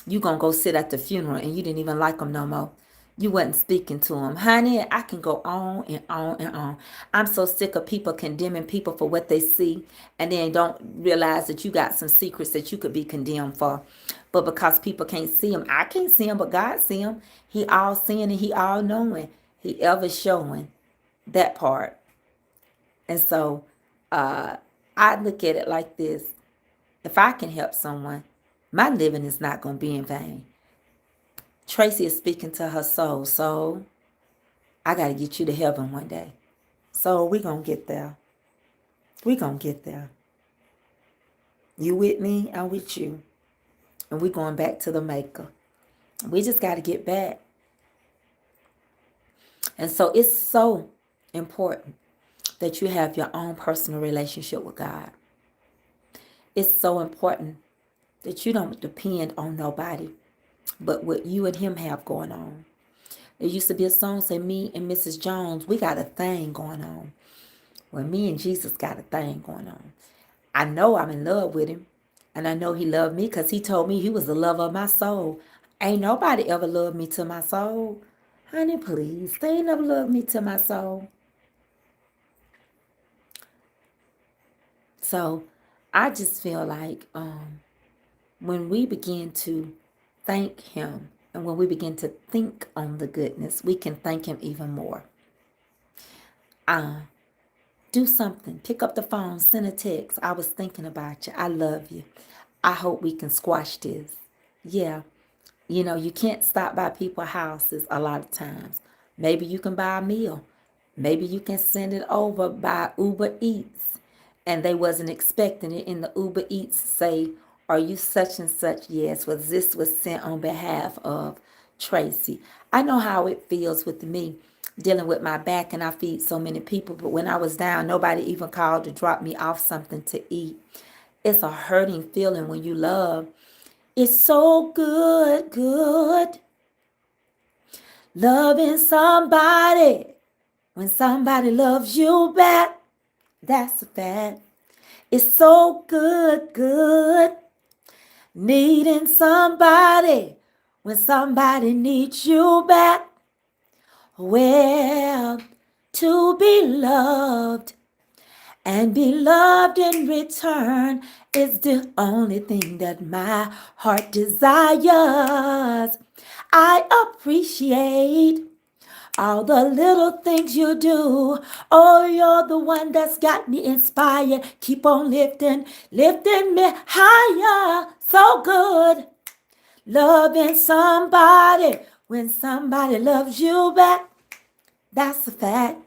A: you going to go sit at the funeral and you didn't even like them no more. You wasn't speaking to them. Honey, I can go on and on and on. I'm so sick of people condemning people for what they see and then don't realize that you got some secrets that you could be condemned for. But because people can't see them, I can't see them, but God see them. He all seeing and he all knowing. He ever showing that part. And so I look at it like this. If I can help someone, my living is not going to be in vain. Tracy is speaking to her soul. Soul, I got to get you to heaven one day. So we're going to get there. We're going to get there. You with me? I'm with you. And we're going back to the maker. We just got to get back. And so it's so important that you have your own personal relationship with God. It's so important that you don't depend on nobody but what you and him have going on. There used to be a song say, me and Mrs. Jones, we got a thing going on. Well, me and Jesus got a thing going on. I know I'm in love with him. And I know he loved me because he told me he was the lover of my soul. Ain't nobody ever loved me to my soul. Honey, please. They ain't never loved me to my soul. So I just feel like when we begin to thank him and when we begin to think on the goodness, we can thank him even more. Do something. Pick up the phone. Send a text. I was thinking about you. I love you. I hope we can squash this. Yeah. You know, you can't stop by people's houses a lot of times. Maybe you can buy a meal. Maybe you can send it over by Uber Eats. And they wasn't expecting it. In the Uber Eats say, are you such and such? Yes. Well, this was sent on behalf of Tracy. I know how it feels with me dealing with my back, and I feed so many people. But when I was down, nobody even called to drop me off something to eat. It's a hurting feeling when you love. It's so good loving somebody. When somebody loves you back, that's a fact. It's so good needing somebody. When somebody needs you back, well, to be loved and be loved in return is the only thing that my heart desires. I appreciate all the little things you do. Oh, you're the one that's got me inspired. Keep on lifting me higher. So good loving somebody. When somebody loves you back, that's a fact.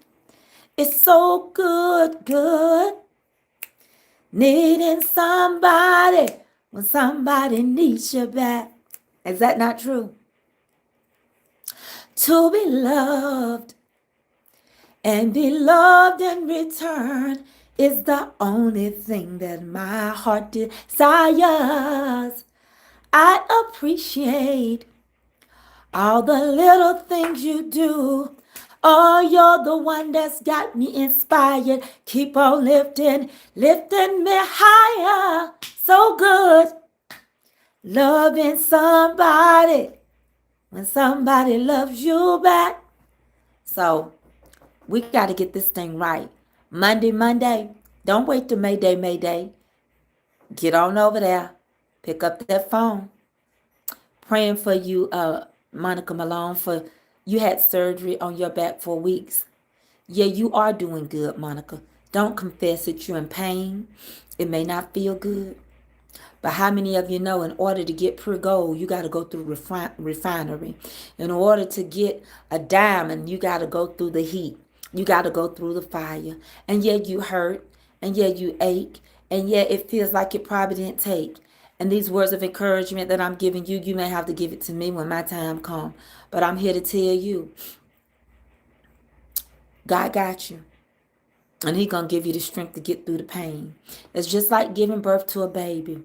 A: It's so good needing somebody when somebody needs you back. Is that not true? To be loved and be loved in return is the only thing that my heart desires. I appreciate all the little things you do. Oh, you're the one that's got me inspired. Keep on lifting me higher. So good loving somebody when somebody loves you back. So we got to get this thing right. Monday. Don't wait till Mayday. Get on over there. Pick up that phone. Praying for you, Monica Malone, for you had surgery on your back for weeks. Yeah, you are doing good, Monica. Don't confess that you're in pain. It may not feel good. But how many of you know in order to get pure gold, you got to go through refinery. In order to get a diamond, you got to go through the heat. You got to go through the fire. And yet you hurt. And yet you ache. And yet it feels like it probably didn't take. And these words of encouragement that I'm giving you, you may have to give it to me when my time comes. But I'm here to tell you, God got you. And He's going to give you the strength to get through the pain. It's just like giving birth to a baby.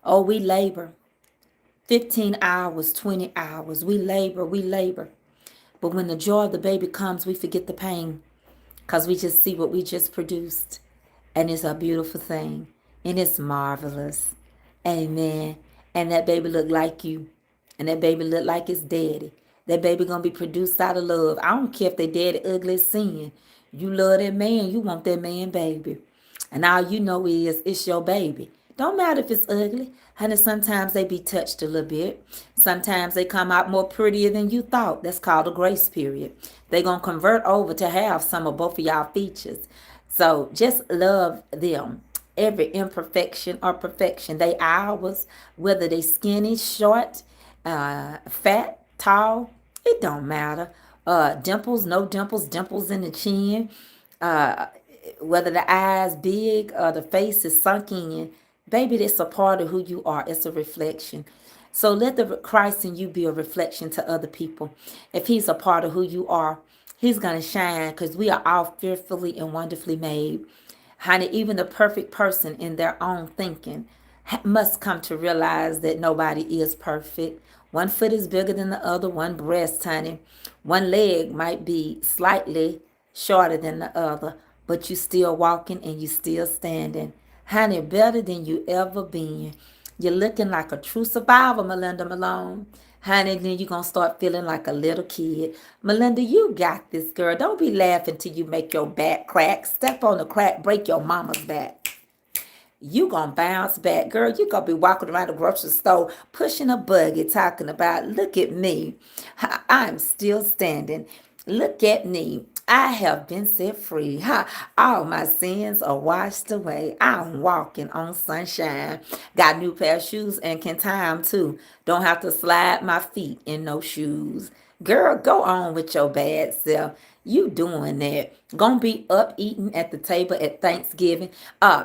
A: Oh, we labor. 15 hours, 20 hours. We labor. But when the joy of the baby comes, we forget the pain. Because we just see what we just produced. And it's a beautiful thing. And it's marvelous. Amen. And that baby look like you. And that baby look like his daddy. That baby going to be produced out of love. I don't care if they daddy ugly as sin. You love that man. You want that man baby. And all you know is it's your baby. Don't matter if it's ugly. Honey, sometimes they be touched a little bit. Sometimes they come out more prettier than you thought. That's called a grace period. They going to convert over to have some of both of y'all features. So just love them. Every imperfection or perfection. They ours. Whether they skinny, short, fat, tall. It don't matter. Dimples, no dimples, dimples in the chin, uh, whether the eyes big or the face is sunk in, baby, it's a part of who you are. It's a reflection. So let the Christ in you be a reflection to other people. If he's a part of who you are, he's going to shine because we are all fearfully and wonderfully made. Honey, even the perfect person in their own thinking must come to realize that nobody is perfect. One foot is bigger than the other, one breast, honey. One leg might be slightly shorter than the other, but you still walking and you still standing. Honey, better than you ever been. You're looking like a true survivor, Melinda Malone. Honey, then you're going to start feeling like a little kid. Melinda, you got this, girl. Don't be laughing till you make your back crack. Step on the crack, break your mama's back. You gonna bounce back, girl. You gonna be walking around the grocery store pushing a buggy talking about, look at me, I'm still standing, look at me, I have been set free. All my sins are washed away. I'm walking on sunshine. Got a new pair of shoes and can tie 'em too. Don't have to slide my feet in no shoes. Girl, go on with your bad self. You doing that. Gonna be up eating at the table at Thanksgiving.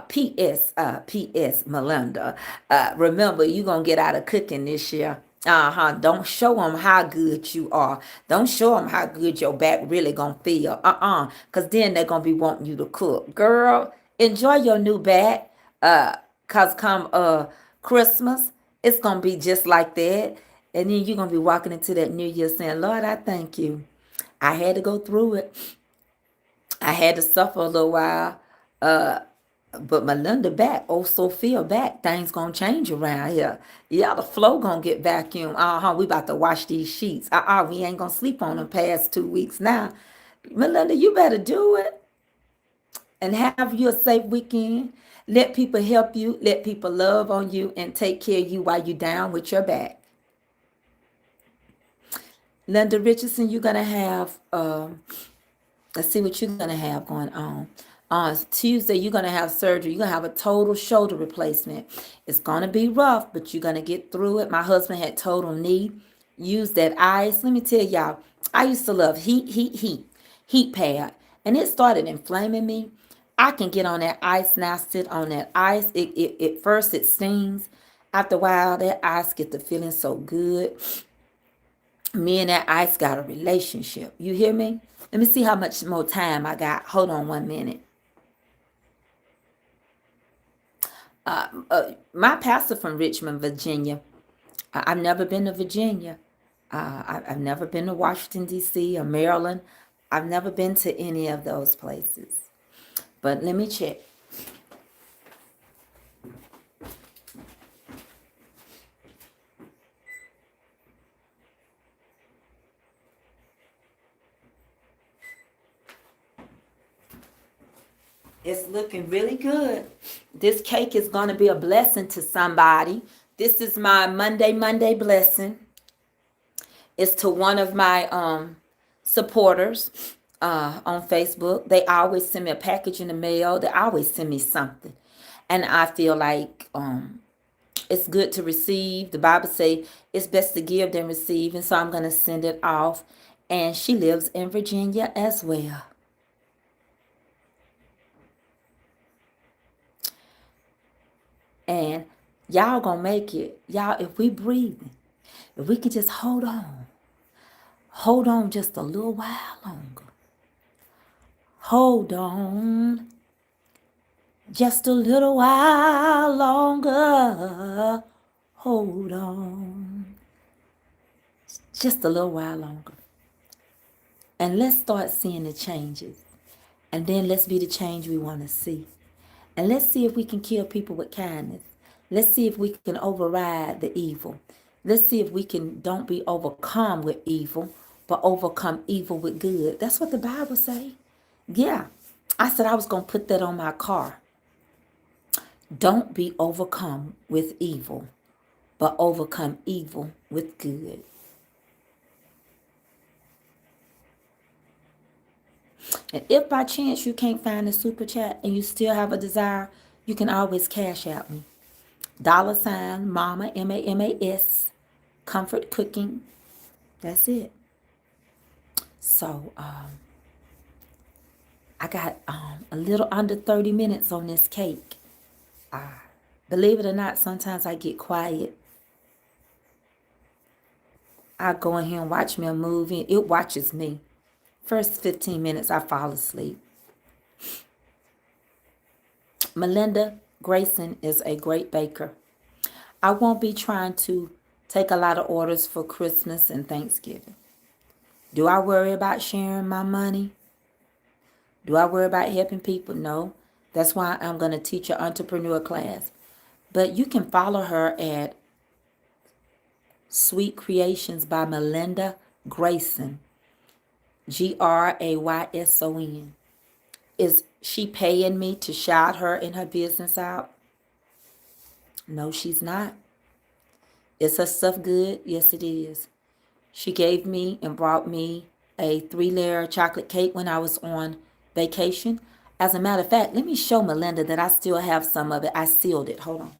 A: P.S. Melinda. Remember, you gonna get out of cooking this year. Don't show them how good you are. Don't show them how good your back really gonna feel. Cause then they're gonna be wanting you to cook. Girl, enjoy your new back. Cause come Christmas, it's gonna be just like that. And then you're gonna be walking into that new year saying, Lord, I thank you. I had to go through it. I had to suffer a little while. But Melinda back, oh Sophia back, things gonna change around here. Yeah, the flow gonna get vacuumed. We about to wash these sheets. We ain't gonna sleep on them past 2 weeks now. Melinda, you better do it and have you a safe weekend. Let people help you, let people love on you, and take care of you while you down with your back. Linda Richardson, you're gonna have let's see what you're gonna have going on. On Tuesday, you're gonna have surgery. You're gonna have a total shoulder replacement. It's gonna be rough, but you're gonna get through it. My husband had total knee. Use that ice. Let me tell y'all, I used to love heat pad, and it started inflaming me. I can get on that ice now, sit on that ice. It at first it stings. After a while, that ice get the feeling so good. Me and that ice got a relationship. You hear me? Let me see how much more time I got. Hold on 1 minute. My pastor from Richmond, Virginia. I've never been to Virginia. I've never been to Washington, D.C. or Maryland. I've never been to any of those places. But let me check. It's looking really good. This cake is going to be a blessing to somebody. This is my Monday blessing. It's to one of my supporters on Facebook. They always send me a package in the mail. They always send me something. And I feel like it's good to receive. The Bible says it's best to give than receive. And so I'm going to send it off. And she lives in Virginia as well. And y'all gonna make it. Y'all, if we breathing, if we can just hold on just a little while longer. Hold on just a little while longer. Hold on just a little while longer. And let's start seeing the changes. And then let's be the change we want to see. And let's see if we can kill people with kindness. Let's see if we can override the evil. Let's see if we can don't be overcome with evil, but overcome evil with good. That's what the Bible say. Yeah. I said I was going to put that on my car. Don't be overcome with evil, but overcome evil with good. And if by chance you can't find a super chat and you still have a desire, you can always cash out me. $ Mama, MAMAS, Comfort Cooking. That's it. So I got a little under 30 minutes on this cake. Believe it or not, sometimes I get quiet. I go in here and watch me a movie. It watches me. First 15 minutes, I fall asleep. Melinda Grayson is a great baker. I won't be trying to take a lot of orders for Christmas and Thanksgiving. Do I worry about sharing my money? Do I worry about helping people? No. That's why I'm going to teach an entrepreneur class. But you can follow her at Sweet Creations by Melinda Grayson. Grayson. Is she paying me to shout her and her business out? No, she's not. Is her stuff good? Yes, it is. She gave me and brought me a 3-layer chocolate cake when I was on vacation. As a matter of fact, let me show Melinda that I still have some of it. I sealed it. Hold on.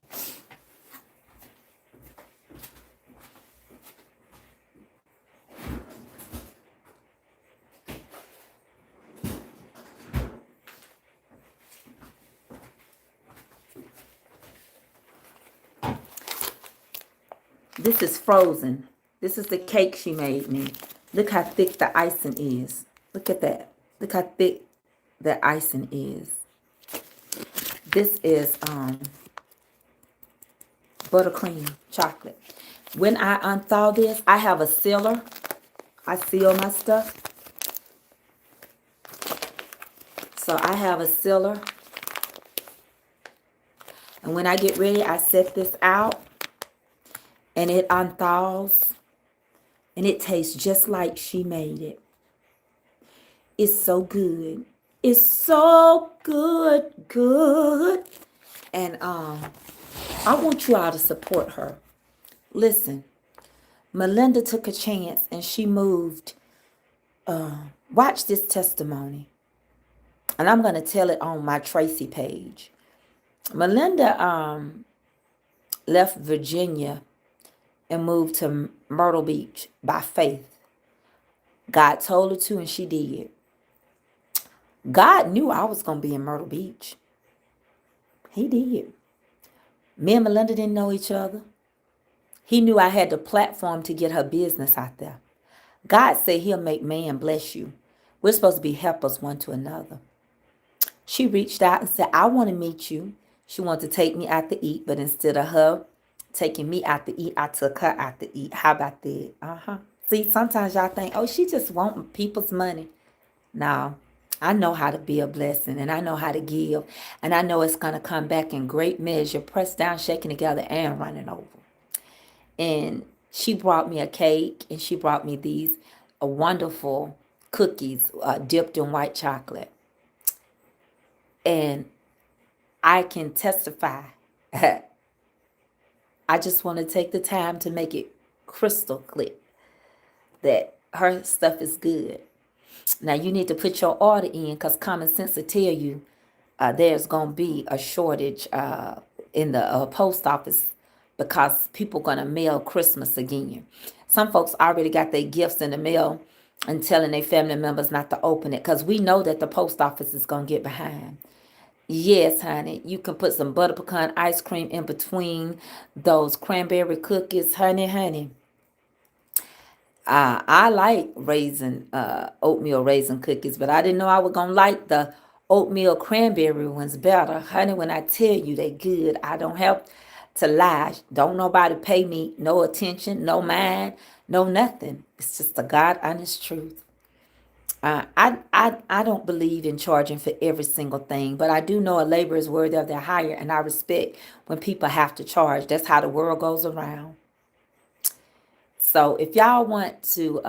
A: This is frozen. This is the cake she made me. Look how thick the icing is. Look at that. Look how thick the icing is. This is buttercream chocolate. When I unthaw this, I have a sealer. I seal my stuff. So I have a sealer. And when I get ready, I set this out. And it unthaws. And it tastes just like she made it. It's so good. It's so good. And I want you all to support her. Listen, Melinda took a chance and she moved. Watch this testimony. And I'm going to tell it on my Tracy page. Melinda left Virginia and moved to Myrtle Beach by faith. God told her to and she did. God knew I was going to be in Myrtle Beach. He did. Me and Melinda didn't know each other. He knew I had the platform to get her business out there. God said he'll make man bless you. We're supposed to be helpers one to another. She reached out and said, I want to meet you. She wanted to take me out to eat, but instead of her taking me out to eat, I took her out to eat. How about that? See, sometimes y'all think, oh, she just want people's money. No, I know how to be a blessing and I know how to give. And I know it's going to come back in great measure, pressed down, shaken together, and running over. And she brought me a cake and she brought me these wonderful cookies dipped in white chocolate. And I can testify. I just want to take the time to make it crystal clear that her stuff is good. Now you need to put your order in because common sense will tell you there's going to be a shortage in the post office because people going to mail Christmas again. Some folks already got their gifts in the mail and telling their family members not to open it because we know that the post office is going to get behind. Yes, honey, you can put some butter pecan ice cream in between those cranberry cookies, honey. I like oatmeal raisin cookies, but I didn't know I was going to like the oatmeal cranberry ones better. Honey, when I tell you they good, I don't have to lie. Don't nobody pay me no attention, no mind, no nothing. It's just the God honest truth. I don't believe in charging for every single thing, but I do know a labor is worthy of their hire, and I respect when people have to charge. That's how the world goes around. So if y'all want to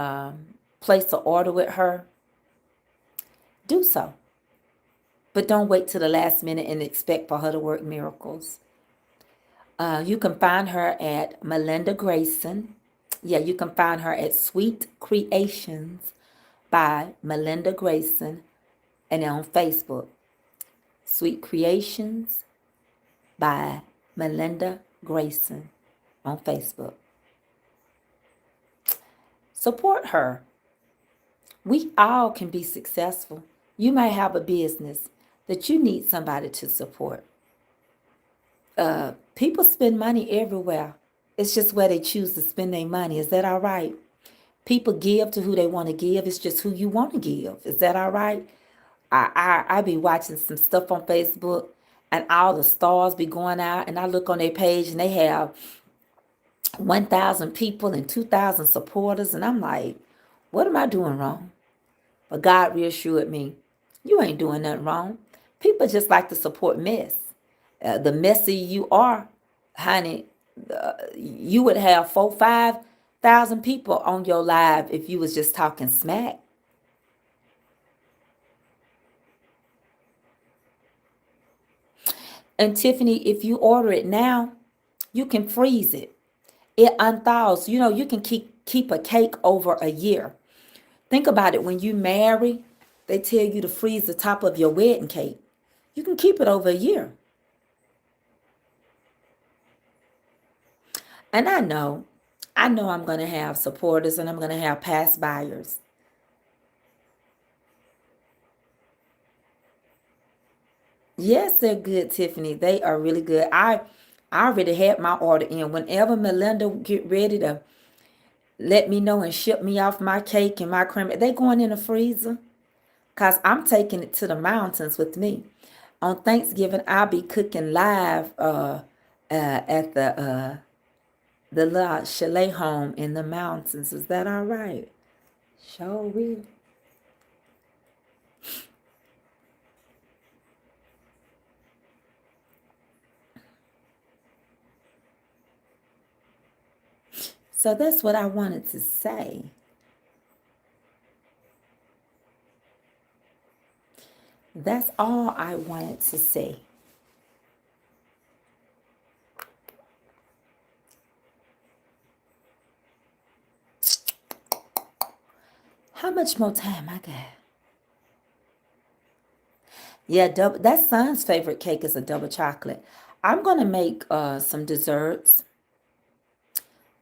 A: place an order with her, do so. But don't wait till the last minute and expect for her to work miracles. You can find her at Melinda Grayson. Yeah, you can find her at Sweet Creations by Melinda Grayson and on Facebook. Sweet Creations by Melinda Grayson on Facebook. Support her. We all can be successful. You may have a business that you need somebody to support. People spend money everywhere. It's just where they choose to spend their money. Is that all right? People give to who they want to give. It's just who you want to give. Is that all right? I be watching some stuff on Facebook and all the stars be going out and I look on their page and they have 1,000 people and 2,000 supporters and I'm like, what am I doing wrong? But God reassured me, you ain't doing nothing wrong. People just like to support mess. The messy you are, honey, you would have 5,000 people on your live if you was just talking smack. And Tiffany, if you order it now, you can freeze it. It unthaws. You know, you can keep a cake over a year. Think about it. When you marry, they tell you to freeze the top of your wedding cake. You can keep it over a year. And I know I'm going to have supporters and I'm going to have past buyers. Yes, they're good, Tiffany. They are really good. I already had my order in. Whenever Melinda get ready to let me know and ship me off my cake and my cream, they going in the freezer. Cause I'm taking it to the mountains with me. On Thanksgiving, I'll be cooking live at the little chalet home in the mountains. Is that all right? Sure will. So that's what I wanted to say. That's all I wanted to say. How much more time I got? Yeah, double. That's son's favorite cake is a double chocolate. I'm gonna make some desserts.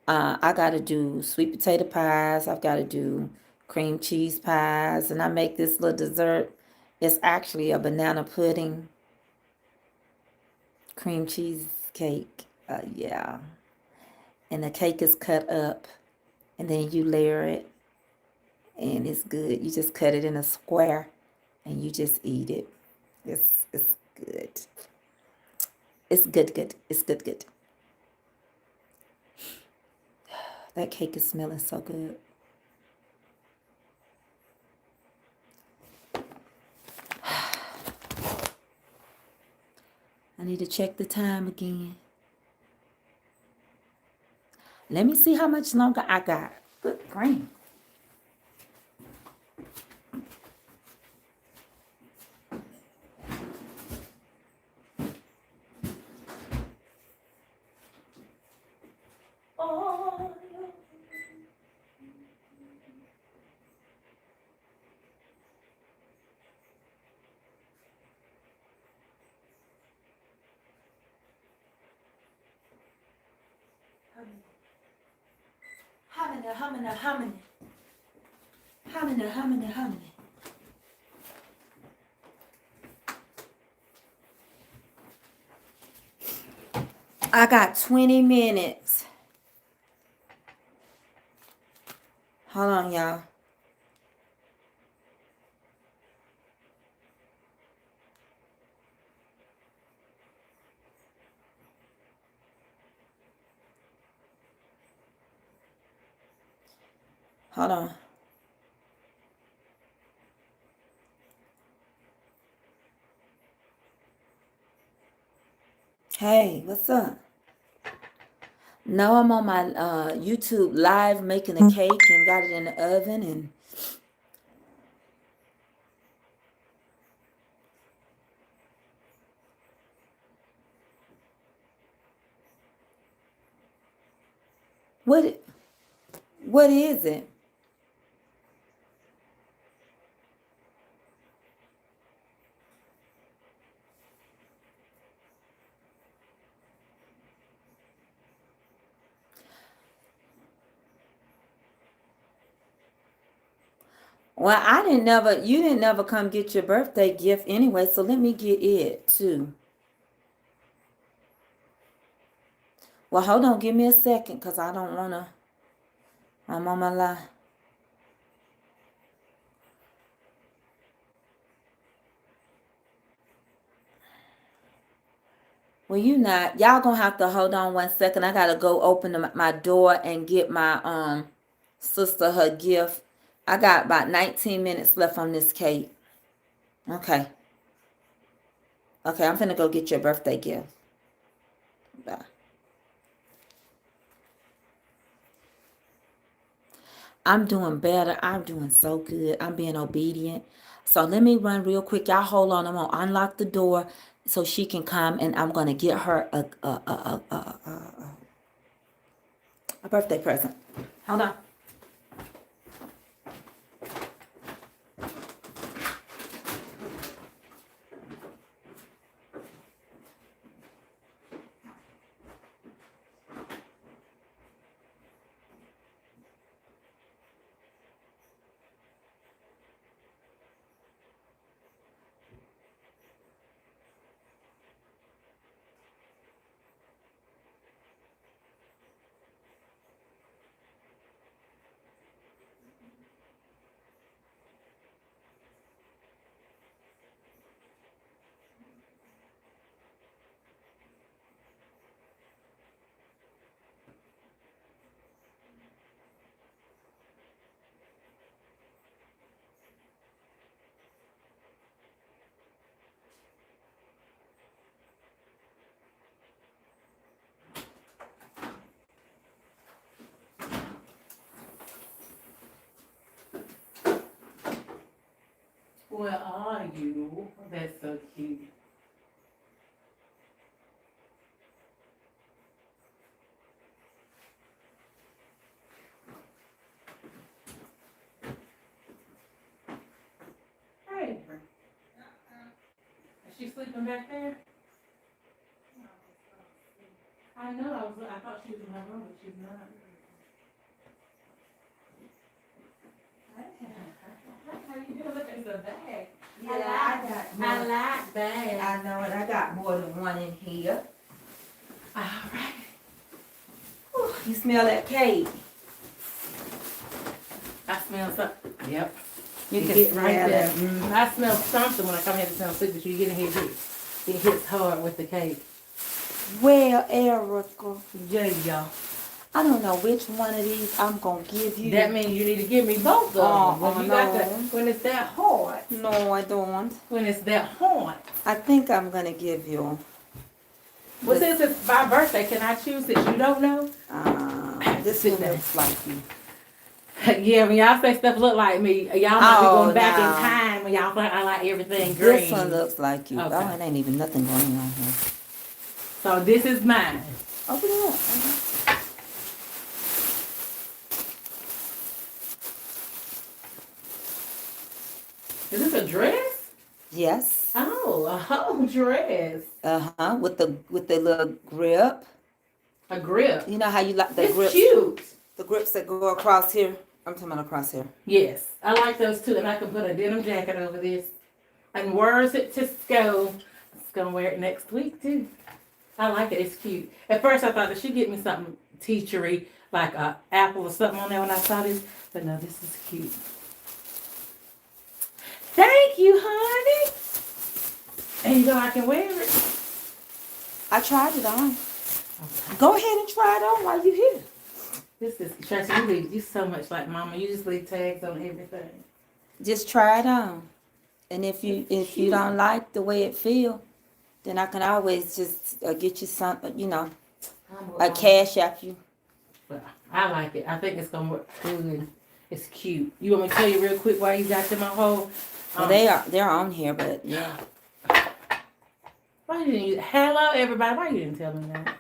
A: I gotta do sweet potato pies. I've gotta do cream cheese pies, and I make this little dessert. It's actually a banana pudding cream cheese cake. Yeah, and the cake is cut up, and then you layer it, and it's good. You just cut it in a square, and you just eat it. It's good. It's good, good. It's good, good. That cake is smelling so good. I need to check the time again. Let me see how much longer I got. Good grain. Oh, how many, how many, how many, how many, how many, how many? I got 20 minutes. Hold on, y'all. Hold on. Hey, what's up? No, I'm on my YouTube live making a cake and got it in the oven. And what what is it? Well, you didn't never come get your birthday gift anyway, so let me get it too. Well, hold on, give me a second, because I don't want to, I'm on my line. Well, y'all gonna have to hold on 1 second. I gotta go open my door and get my sister her gift. I got about 19 minutes left on this cake. Okay. Okay, I'm finna go get your birthday gift. Bye. I'm doing better. I'm doing so good. I'm being obedient. So let me run real quick. Y'all hold on. I'm gonna unlock the door so she can come, and I'm gonna get her a birthday present. Hold on.
B: Where are you? That's so cute. Hey. Is she sleeping back there? I know. I thought she was in my room, but she's not. How you doing? Look, it's a bag.
A: Yeah,
B: I like bags.
A: I know it. I got more than one in here.
B: All right.
A: Whew, you smell that cake?
B: I smell something. Yep.
A: You can
B: get
A: smell
B: right there.
A: it.
B: I smell something when I come here to sound sleep, but you get in here, it hits hard with the cake.
A: Well, Erica,
B: Yeah.
A: I don't know which one of these I'm gonna give you.
B: That means you need to give me both of them. When it's that hard.
A: No, I don't.
B: When it's that hard.
A: I think I'm gonna give you.
B: Well, since it's my birthday, can I choose that you don't know?
A: This one looks like you.
B: Yeah, when y'all say stuff look like me, y'all might be going back in time when y'all think I like everything green.
A: This one looks like you.
B: Okay.
A: Oh, it ain't even nothing green on here.
B: So this is mine.
A: Open it up.
B: Is this a dress?
A: Yes.
B: Oh, a whole dress.
A: With the little grip.
B: A grip.
A: You know how you like the
B: It's
A: grips?
B: cute.
A: The grips that go across here. I'm talking about across here.
B: Yes, I like those too, and I can put a denim jacket over this. And wears it to school. I'm gonna wear it next week too. I like it. It's cute. At first, I thought that she'd get me something teachery, like a apple or something on there when I saw this, but no, this is cute. Thank you, honey. And you know I can wear it.
A: I tried it on.
B: Okay.
A: Go ahead and try it on while you're here.
B: This is Tracy. You so much like Mama. You just leave tags on everything.
A: Just try it on, and if you don't like the way it feel, then I can always just get you some, a cash app you.
B: Well, I like it. I think it's gonna work good. It's cute. You want me to tell you real quick why you got them on hold?
A: Well, they're on here, but yeah.
B: Why didn't you? Hello, everybody. Why you didn't tell me that?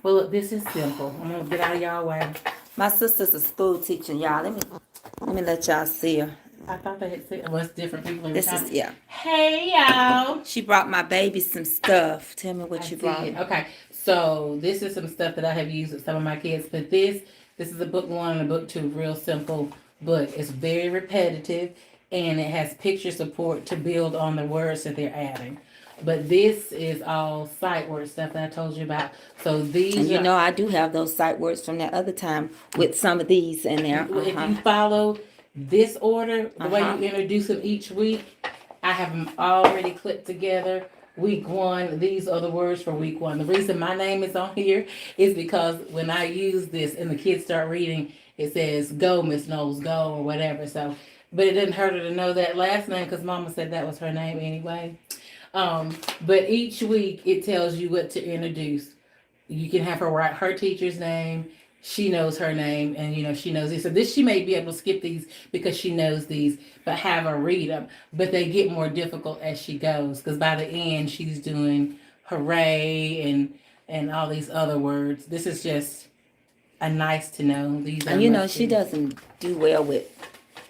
B: Well, look, this is simple. I'm gonna get out of y'all way.
A: My sister's a school teacher, y'all. Let me let y'all see her.
B: I thought they had said, well, it's different people every
A: This
B: time.
A: is, yeah.
B: Hey, y'all.
A: She brought my baby some stuff. Tell me what you brought.
B: Okay, so this is some stuff that I have used with some of my kids. But this is a book 1 and a book 2. Real simple but it's very repetitive and it has picture support to build on the words that they're adding. But this is all sight word stuff that I told you about. So these
A: And you
B: are,
A: know, I do have those sight words from that other time with some of these in there.
B: if you follow this order, the way
A: Uh-huh.
B: you introduce them each week, I have them already clipped together. Week one, these are the words for week one. The reason my name is on here is because when I use this and the kids start reading, it says "Go, Miss Knowles, go" or whatever. So, but it didn't hurt her to know that last name because Mama said that was her name anyway. But each week it tells you what to introduce. You can have her write her teacher's name. She knows her name, and she knows these. So this she may be able to skip these because she knows these, but have her read them. But they get more difficult as she goes because by the end she's doing hooray and all these other words. This is just a nice to know. These are
A: And you know,
B: must
A: she
B: do.
A: doesn't do well with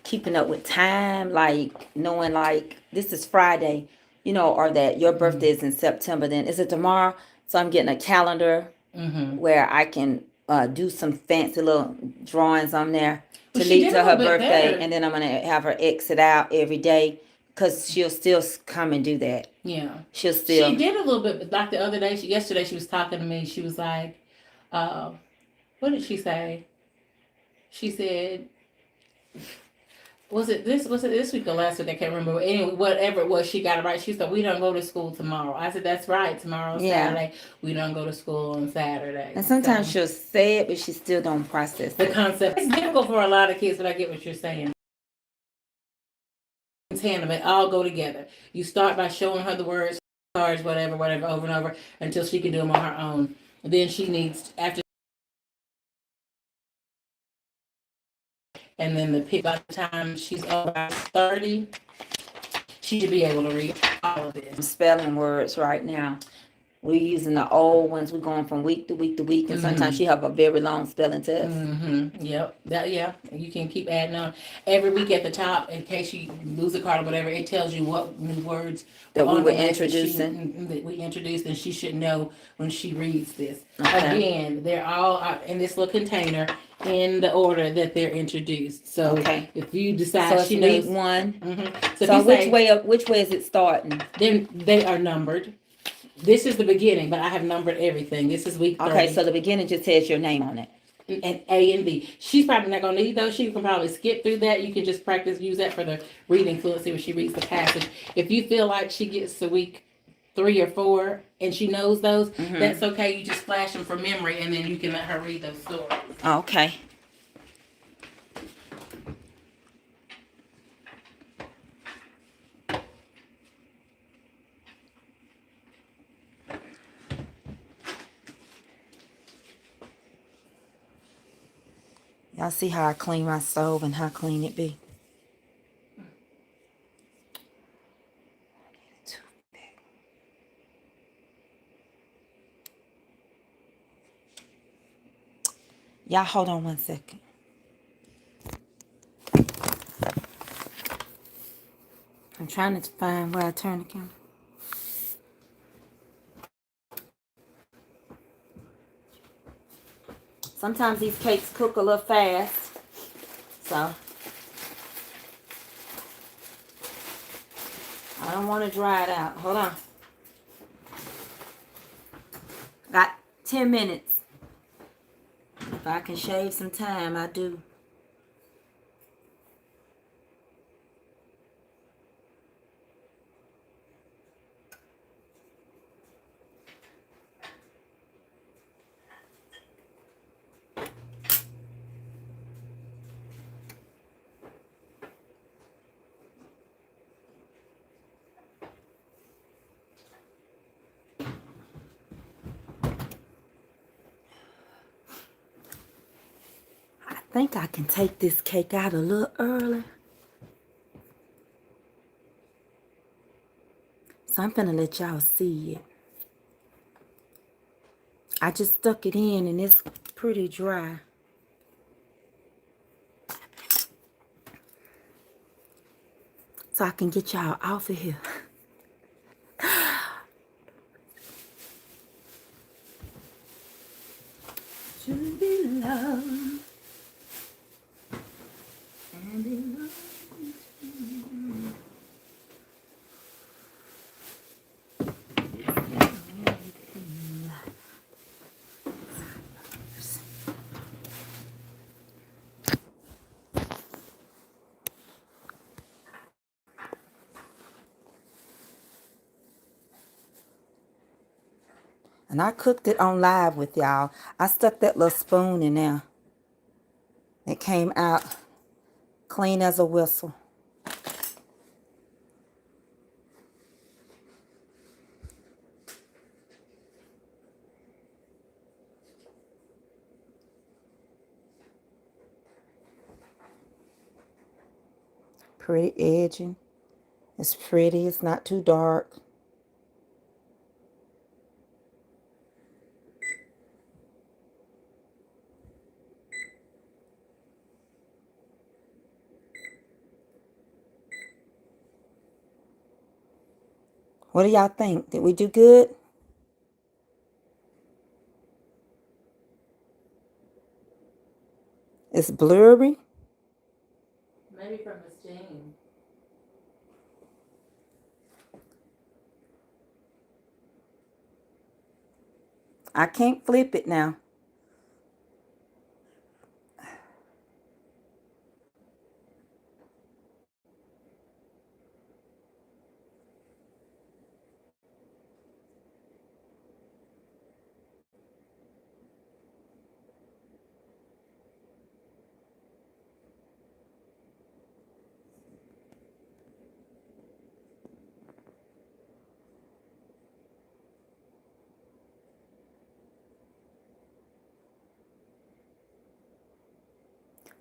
A: keeping up with time, like knowing like this is Friday, or that your birthday is in September, then is it tomorrow? So I'm getting a calendar where I can do some fancy little drawings on there to
B: Well, she
A: lead
B: did a
A: to her
B: little bit
A: birthday,
B: better.
A: and then I'm gonna have her exit out every day because she'll still come and do that.
B: Yeah,
A: She'll
B: she
A: still.
B: did a little bit. But like the other day, yesterday, she was talking to me. She was like, "What did she say?" She said, was it this week or last week? I can't remember. Anyway, whatever it was, she got it right. She said, "We don't go to school tomorrow." I said, "That's right. Tomorrow's
A: Yeah.
B: Saturday. We don't go to school on Saturday."
A: And sometimes
B: So
A: she'll say it, but she still don't process
B: the
A: it.
B: concept it's difficult for a lot of kids, but I get what you're saying. Tandem, it all go together. You start by showing her the words, cards, whatever, whatever, over and over until she can do them on her own. And then she needs after, and then by the time she's about 30, she should be able to read all of this.
A: Spelling words right now. We're using the old ones. We're going from week to week to week, and sometimes she have a very long spelling test.
B: Yep. Yeah. You can keep adding on every week at the top in case you lose a card or whatever. It tells you what new words
A: That we
B: on
A: were
B: the list
A: introducing.
B: that we introduced, and she should know when she reads this.
A: Okay.
B: Again, they're all in this little container in the order that they're introduced. So
A: Okay.
B: if you decide
A: So it's
B: she
A: week
B: knows,
A: one.
B: so,
A: So
B: if you say
A: which way is it starting?
B: then they are numbered. This is the beginning, but I have numbered everything. This is week 30.
A: Okay, so the beginning just says your name on it.
B: And A and B. She's probably not gonna need those. She can probably skip through that. You can just practice, use that for the reading fluency when she reads the passage. If you feel like she gets to week 3 or 4 and she knows those, that's okay. You just flash them from memory and then you can let her read those stories.
A: Okay. Y'all see how I clean my stove and how clean it be? Y'all hold on 1 second. I'm trying to find where I turn the camera. Sometimes these cakes cook a little fast. So I don't want to dry it out. Hold on. Got 10 minutes. If I can shave some time, I do. I think I can take this cake out a little early. So I'm gonna let y'all see it. I just stuck it in and it's pretty dry. So I can get y'all off of here. To be loved. And I cooked it on live with y'all. I stuck that little spoon in there. It came out clean as a whistle. Pretty edging. It's pretty. It's not too dark. What do y'all think? Did we do good? It's blurry.
B: Maybe from the steam.
A: I can't flip it now.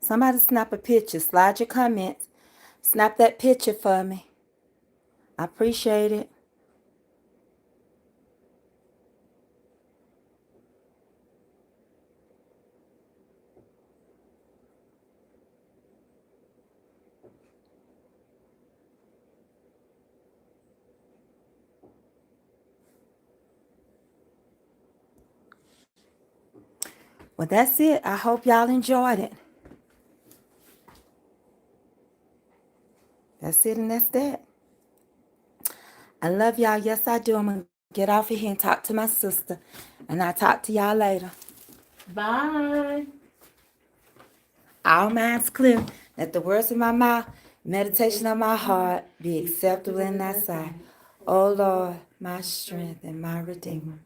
A: Somebody snap a picture. Slide your comments. Snap that picture for me. I appreciate it. Well, that's it. I hope y'all enjoyed it. That's it and that's that. I love y'all. Yes, I do. I'm going to get off of here and talk to my sister. And I'll talk to y'all later.
B: Bye.
A: All minds clear. Let the words of my mouth, meditation of my heart be acceptable in thy sight. O Lord, my strength and my redeemer.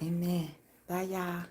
A: Amen. Bye, y'all.